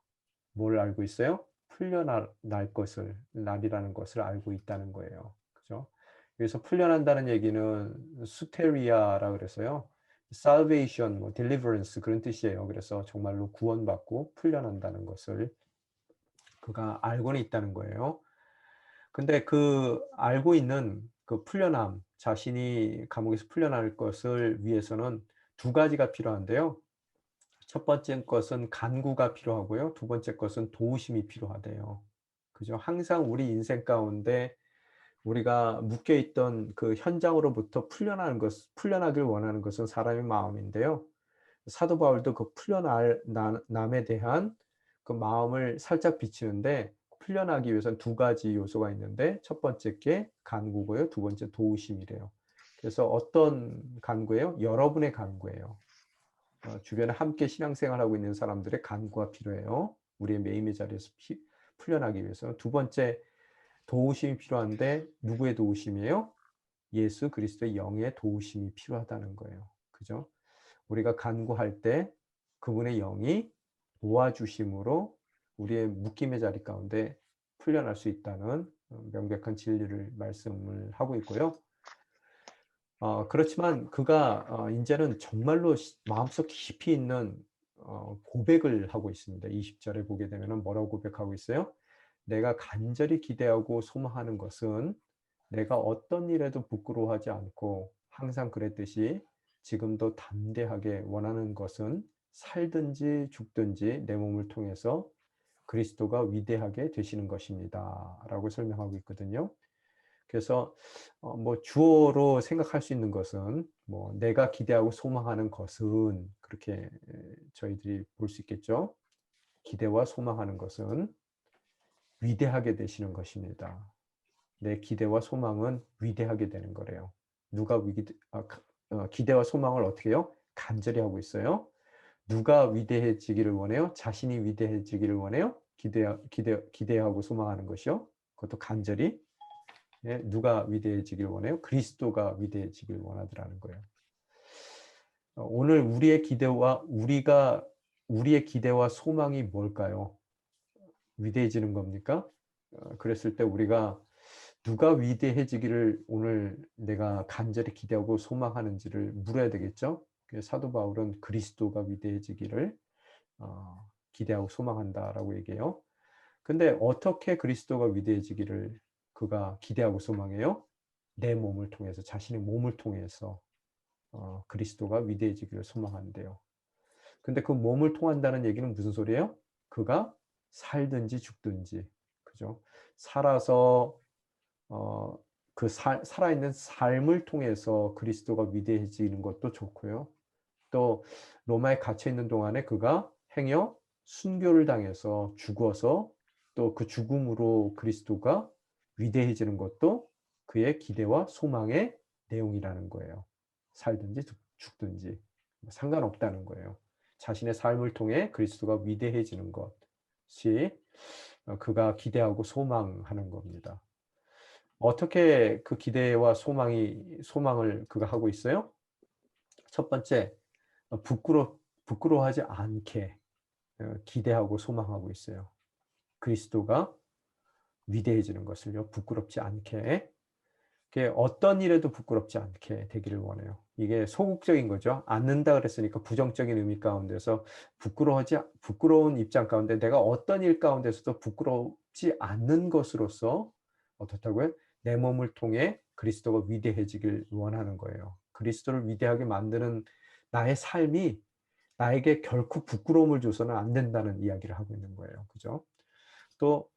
[SPEAKER 1] 뭘 알고 있어요? 풀려날 것을, 날이라는 것을 알고 있다는 거예요. 그죠? 여기서 풀려난다는 얘기는 수테리아라 그래서요. salvation, 뭐 deliverance 그런 뜻이에요. 그래서 정말로 구원받고 풀려난다는 것을 그가 알고는 있다는 거예요. 근데 그 알고 있는 그 풀려남, 자신이 감옥에서 풀려날 것을 위해서는 두 가지가 필요한데요. 첫 번째 것은 간구가 필요하고요. 두 번째 것은 도우심이 필요하대요. 그죠? 항상 우리 인생 가운데 우리가 묶여 있던 그 현장으로부터 풀려나길 원하는 것은 사람의 마음인데요. 사도 바울도 그 남에 대한 그 마음을 살짝 비치는데 풀려나기 위해서는 두 가지 요소가 있는데 첫 번째 게 간구고요. 두 번째 도우심이래요. 그래서 어떤 간구예요? 여러분의 간구예요. 주변에 함께 신앙생활하고 있는 사람들의 간구가 필요해요. 우리의 매임의 자리에서 풀려나기 위해서. 두 번째 도우심이 필요한데 누구의 도우심이에요? 예수 그리스도의 영의 도우심이 필요하다는 거예요. 그죠? 우리가 간구할 때 그분의 영이 도와주심으로 우리의 묶임의 자리 가운데 풀려날 수 있다는 명백한 진리를 말씀을 하고 있고요. 그렇지만 그가 이제는 정말로 마음속 깊이 있는 고백을 하고 있습니다. 20절에 보게 되면 뭐라고 고백하고 있어요? 내가 간절히 기대하고 소망하는 것은 내가 어떤 일에도 부끄러워하지 않고 항상 그랬듯이 지금도 담대하게 원하는 것은 살든지 죽든지 내 몸을 통해서 그리스도가 위대하게 되시는 것입니다. 라고 설명하고 있거든요. 그래서 뭐 주어로 생각할 수 있는 것은 뭐 내가 기대하고 소망하는 것은 그렇게 저희들이 볼 수 있겠죠. 기대와 소망하는 것은 위대하게 되시는 것입니다. 내 기대와 소망은 위대하게 되는 거래요. 누가 기대와 소망을 어떻게 해요? 간절히 하고 있어요. 누가 위대해지기를 원해요? 자신이 위대해지기를 원해요? 기대하고 소망하는 것이요. 그것도 간절히. 예, 누가 위대해지길 원해요? 그리스도가 위대해지길 원하더라는 거예요. 오늘 우리의 기대와 소망이 뭘까요? 위대해지는 겁니까? 그랬을 때 우리가 누가 위대해지기를 오늘 내가 간절히 기대하고 소망하는지를 물어야 되겠죠? 사도 바울은 그리스도가 위대해지기를 기대하고 소망한다라고 얘기해요. 근데 어떻게 그리스도가 위대해지기를 그가 기대하고 소망해요? 내 몸을 통해서, 자신의 몸을 통해서 그리스도가 위대해지기를 소망한대요. 근데 그 몸을 통한다는 얘기는 무슨 소리예요? 그가 살든지 죽든지, 그죠? 살아서 살아있는 삶을 통해서 그리스도가 위대해지는 것도 좋고요. 또 로마에 갇혀 있는 동안에 그가 행여 순교를 당해서 죽어서 또 그 죽음으로 그리스도가 위대해지는 것도 그의 기대와 소망의 내용이라는 거예요. 살든지 죽든지 상관없다는 거예요. 자신의 삶을 통해 그리스도가 위대해지는 것이 그가 기대하고 소망하는 겁니다. 어떻게 그 기대와 소망을 그가 하고 있어요? 첫 번째, 부끄러워하지 않게 기대하고 소망하고 있어요. 그리스도가 위대해지는 것을요, 부끄럽지 않게, 어떤 일에도 부끄럽지 않게 되기를 원해요. 이게 소극적인 거죠. 않는다 그랬으니까 부정적인 의미 가운데서 부끄러운 입장 가운데 내가 어떤 일 가운데서도 부끄럽지 않는 것으로서 어떻다고요? 내 몸을 통해 그리스도가 위대해지길 원하는 거예요. 그리스도를 위대하게 만드는 나의 삶이 나에게 결코 부끄러움을 줘서는 안 된다는 이야기를 하고 있는 거예요. 그죠? 또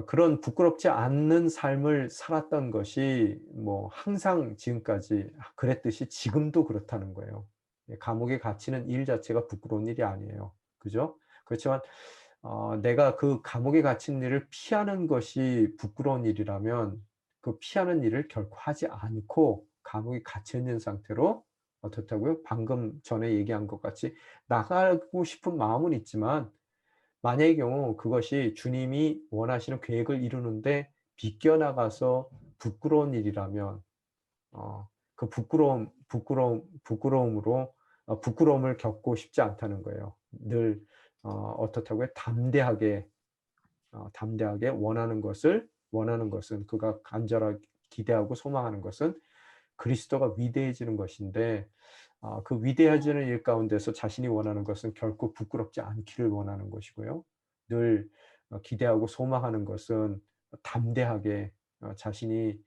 [SPEAKER 1] 그런 부끄럽지 않는 삶을 살았던 것이 뭐 항상 지금까지 그랬듯이 지금도 그렇다는 거예요. 감옥에 갇히는 일 자체가 부끄러운 일이 아니에요. 그죠? 그렇지만 내가 그 감옥에 갇힌 일을 피하는 것이 부끄러운 일이라면 그 피하는 일을 결코 하지 않고 감옥에 갇혀 있는 상태로 어떻다고요? 방금 전에 얘기한 것 같이 나가고 싶은 마음은 있지만 만약의 경우 그것이 주님이 원하시는 계획을 이루는데 비껴나가서 부끄러운 일이라면 그 부끄러움으로 부끄러움을 겪고 싶지 않다는 거예요. 늘 어떻다고요? 담대하게 원하는 것은 그가 간절하게 기대하고 소망하는 것은 그리스도가 위대해지는 것인데 그 위대해지는 일 가운데서 자신이 원하는 것은 결코 부끄럽지 않기를 원하는 것이고요. 늘 기대하고 소망하는 것은 담대하게 자신이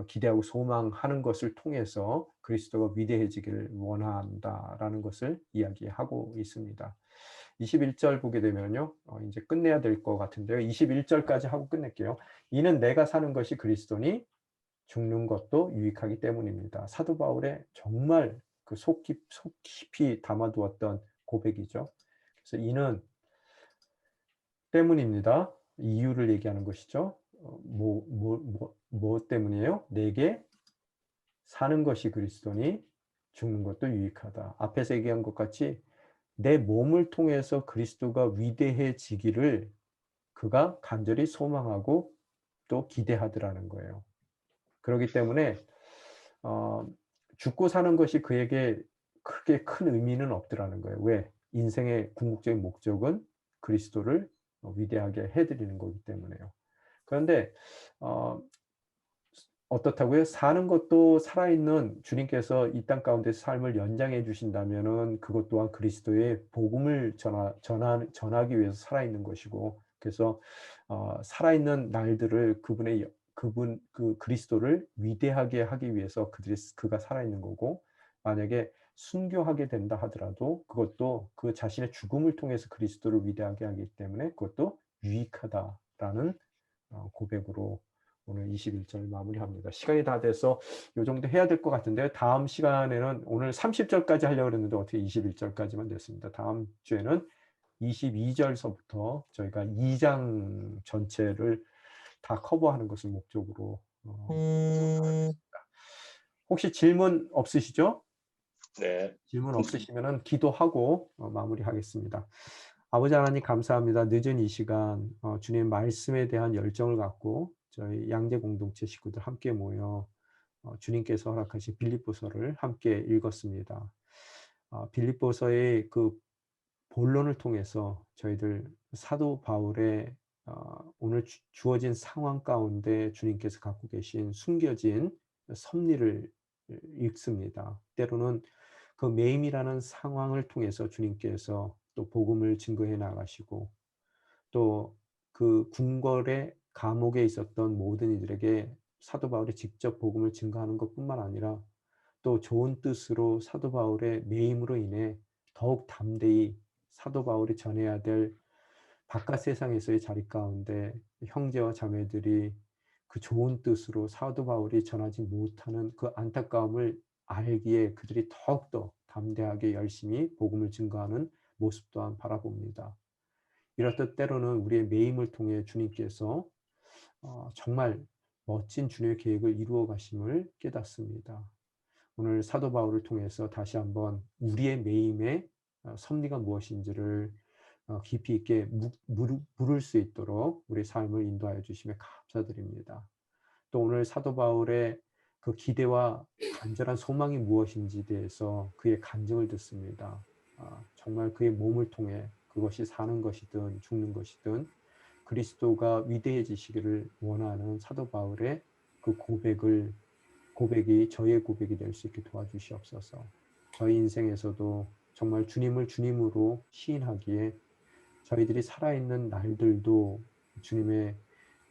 [SPEAKER 1] 기대하고 소망하는 것을 통해서 그리스도가 위대해지기를 원한다라는 것을 이야기하고 있습니다. 21절 보게 되면요. 이제 끝내야 될 것 같은데요. 21절까지 하고 끝낼게요. 이는 내가 사는 것이 그리스도니 죽는 것도 유익하기 때문입니다. 사도 바울의 정말 그 속 깊이 담아두었던 고백이죠. 그래서 이는 때문입니다. 이유를 얘기하는 것이죠. 뭐 때문이에요? 내게 사는 것이 그리스도니 죽는 것도 유익하다. 앞에서 얘기한 것 같이 내 몸을 통해서 그리스도가 위대해지기를 그가 간절히 소망하고 또 기대하더라는 거예요. 그렇기 때문에 죽고 사는 것이 그에게 크게 큰 의미는 없더라는 거예요. 왜? 인생의 궁극적인 목적은 그리스도를 위대하게 해드리는 거기 때문에요. 그런데 어떻다고요? 사는 것도 살아있는 주님께서 이 땅 가운데 삶을 연장해 주신다면은 그것 또한 그리스도의 복음을 전하기 위해서 살아있는 것이고, 그래서 살아있는 날들을 그 그리스도를 위대하게 하기 위해서 그가 살아있는 거고, 만약에 순교하게 된다 하더라도 그것도 그 자신의 죽음을 통해서 그리스도를 위대하게 하기 때문에 그것도 유익하다라는 고백으로 오늘 21절 마무리합니다. 시간이 다 돼서 이 정도 해야 될 것 같은데요. 다음 시간에는 오늘 30절까지 하려고 했는데 어떻게 21절까지만 됐습니다. 다음 주에는 22절서부터 저희가 2장 전체를 다 커버하는 것을 목적으로 하겠습니다. 혹시 질문 없으시죠?
[SPEAKER 3] 네.
[SPEAKER 1] 질문 없으시면 기도하고 마무리하겠습니다. 아버지 하나님 감사합니다. 늦은 이 시간 주님의 말씀에 대한 열정을 갖고 저희 양재 공동체 식구들 함께 모여 주님께서 허락하신 빌립보서를 함께 읽었습니다. 빌립보서의 그 본론을 통해서 저희들 사도 바울의 오늘 주어진 상황 가운데 주님께서 갖고 계신 숨겨진 섭리를 읽습니다. 때로는 그 매임이라는 상황을 통해서 주님께서 또 복음을 증거해 나가시고 또 그 궁궐의 감옥에 있었던 모든 이들에게 사도 바울이 직접 복음을 증거하는 것뿐만 아니라 또 좋은 뜻으로 사도 바울의 매임으로 인해 더욱 담대히 사도 바울이 전해야 될 바깥 세상에서의 자리 가운데 형제와 자매들이 그 좋은 뜻으로 사도 바울이 전하지 못하는 그 안타까움을 알기에 그들이 더욱더 담대하게 열심히 복음을 증거하는 모습 또한 바라봅니다. 이렇듯 때로는 우리의 매임을 통해 주님께서 정말 멋진 주님의 계획을 이루어 가심을 깨닫습니다. 오늘 사도 바울을 통해서 다시 한번 우리의 매임의 섭리가 무엇인지를 깊이 있게 물을 수 있도록 우리 삶을 인도하여 주시며 감사드립니다. 또 오늘 사도 바울의 그 기대와 간절한 소망이 무엇인지에 대해서 그의 간증을 듣습니다. 정말 그의 몸을 통해 그것이 사는 것이든 죽는 것이든 그리스도가 위대해지시기를 원하는 사도 바울의 그 고백이 저희의 고백이 될 수 있게 도와주시옵소서. 저희 인생에서도 정말 주님을 주님으로 시인하기에 저희들이 살아있는 날들도 주님의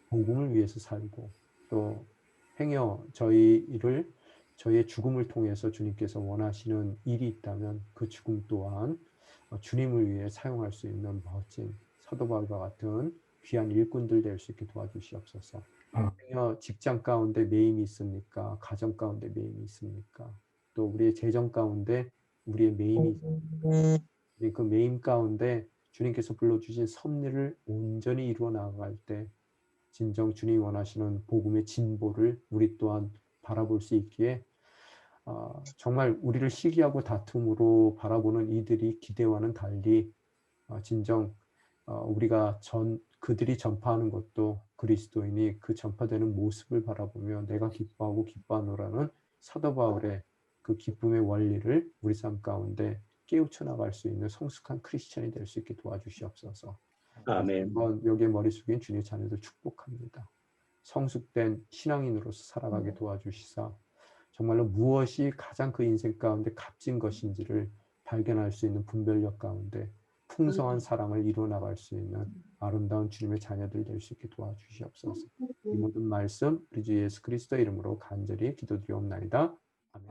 [SPEAKER 1] 복음을 위해서 살고 또 행여 저희의 죽음을 통해서 주님께서 원하시는 일이 있다면 그 죽음 또한 주님을 위해 사용할 수 있는 멋진 사도 바울과 같은 귀한 일꾼들 될 수 있게 도와주시옵소서. 행여 직장 가운데 매임이 있습니까? 가정 가운데 매임이 있습니까? 또 우리의 재정 가운데 우리의 매임이 있습니까? 그 매임 가운데 주님께서 불러주신 섭리를 온전히 이루어 나아갈 때 진정 주님이 원하시는 복음의 진보를 우리 또한 바라볼 수 있기에 정말 우리를 시기하고 다툼으로 바라보는 이들이 기대와는 달리 진정 우리가 그들이 전파하는 것도 그리스도인이 그 전파되는 모습을 바라보며 내가 기뻐하고 기뻐하노라는 사도 바울의 그 기쁨의 원리를 우리 삶 가운데 깨우쳐 나갈 수 있는 성숙한 크리스천이 될 수 있게 도와주시옵소서.
[SPEAKER 4] 아멘.
[SPEAKER 1] 한번 여기에 머리 숙인 주님의 자녀들 축복합니다. 성숙된 신앙인으로서 살아가게 도와주시사 정말로 무엇이 가장 그 인생 가운데 값진 것인지를 발견할 수 있는 분별력 가운데 풍성한 사랑을 이루어 나갈 수 있는 아름다운 주님의 자녀들 될 수 있게 도와주시옵소서. 이 모든 말씀 우리 주 예수 그리스도의 이름으로 간절히 기도드리옵나이다. 아멘.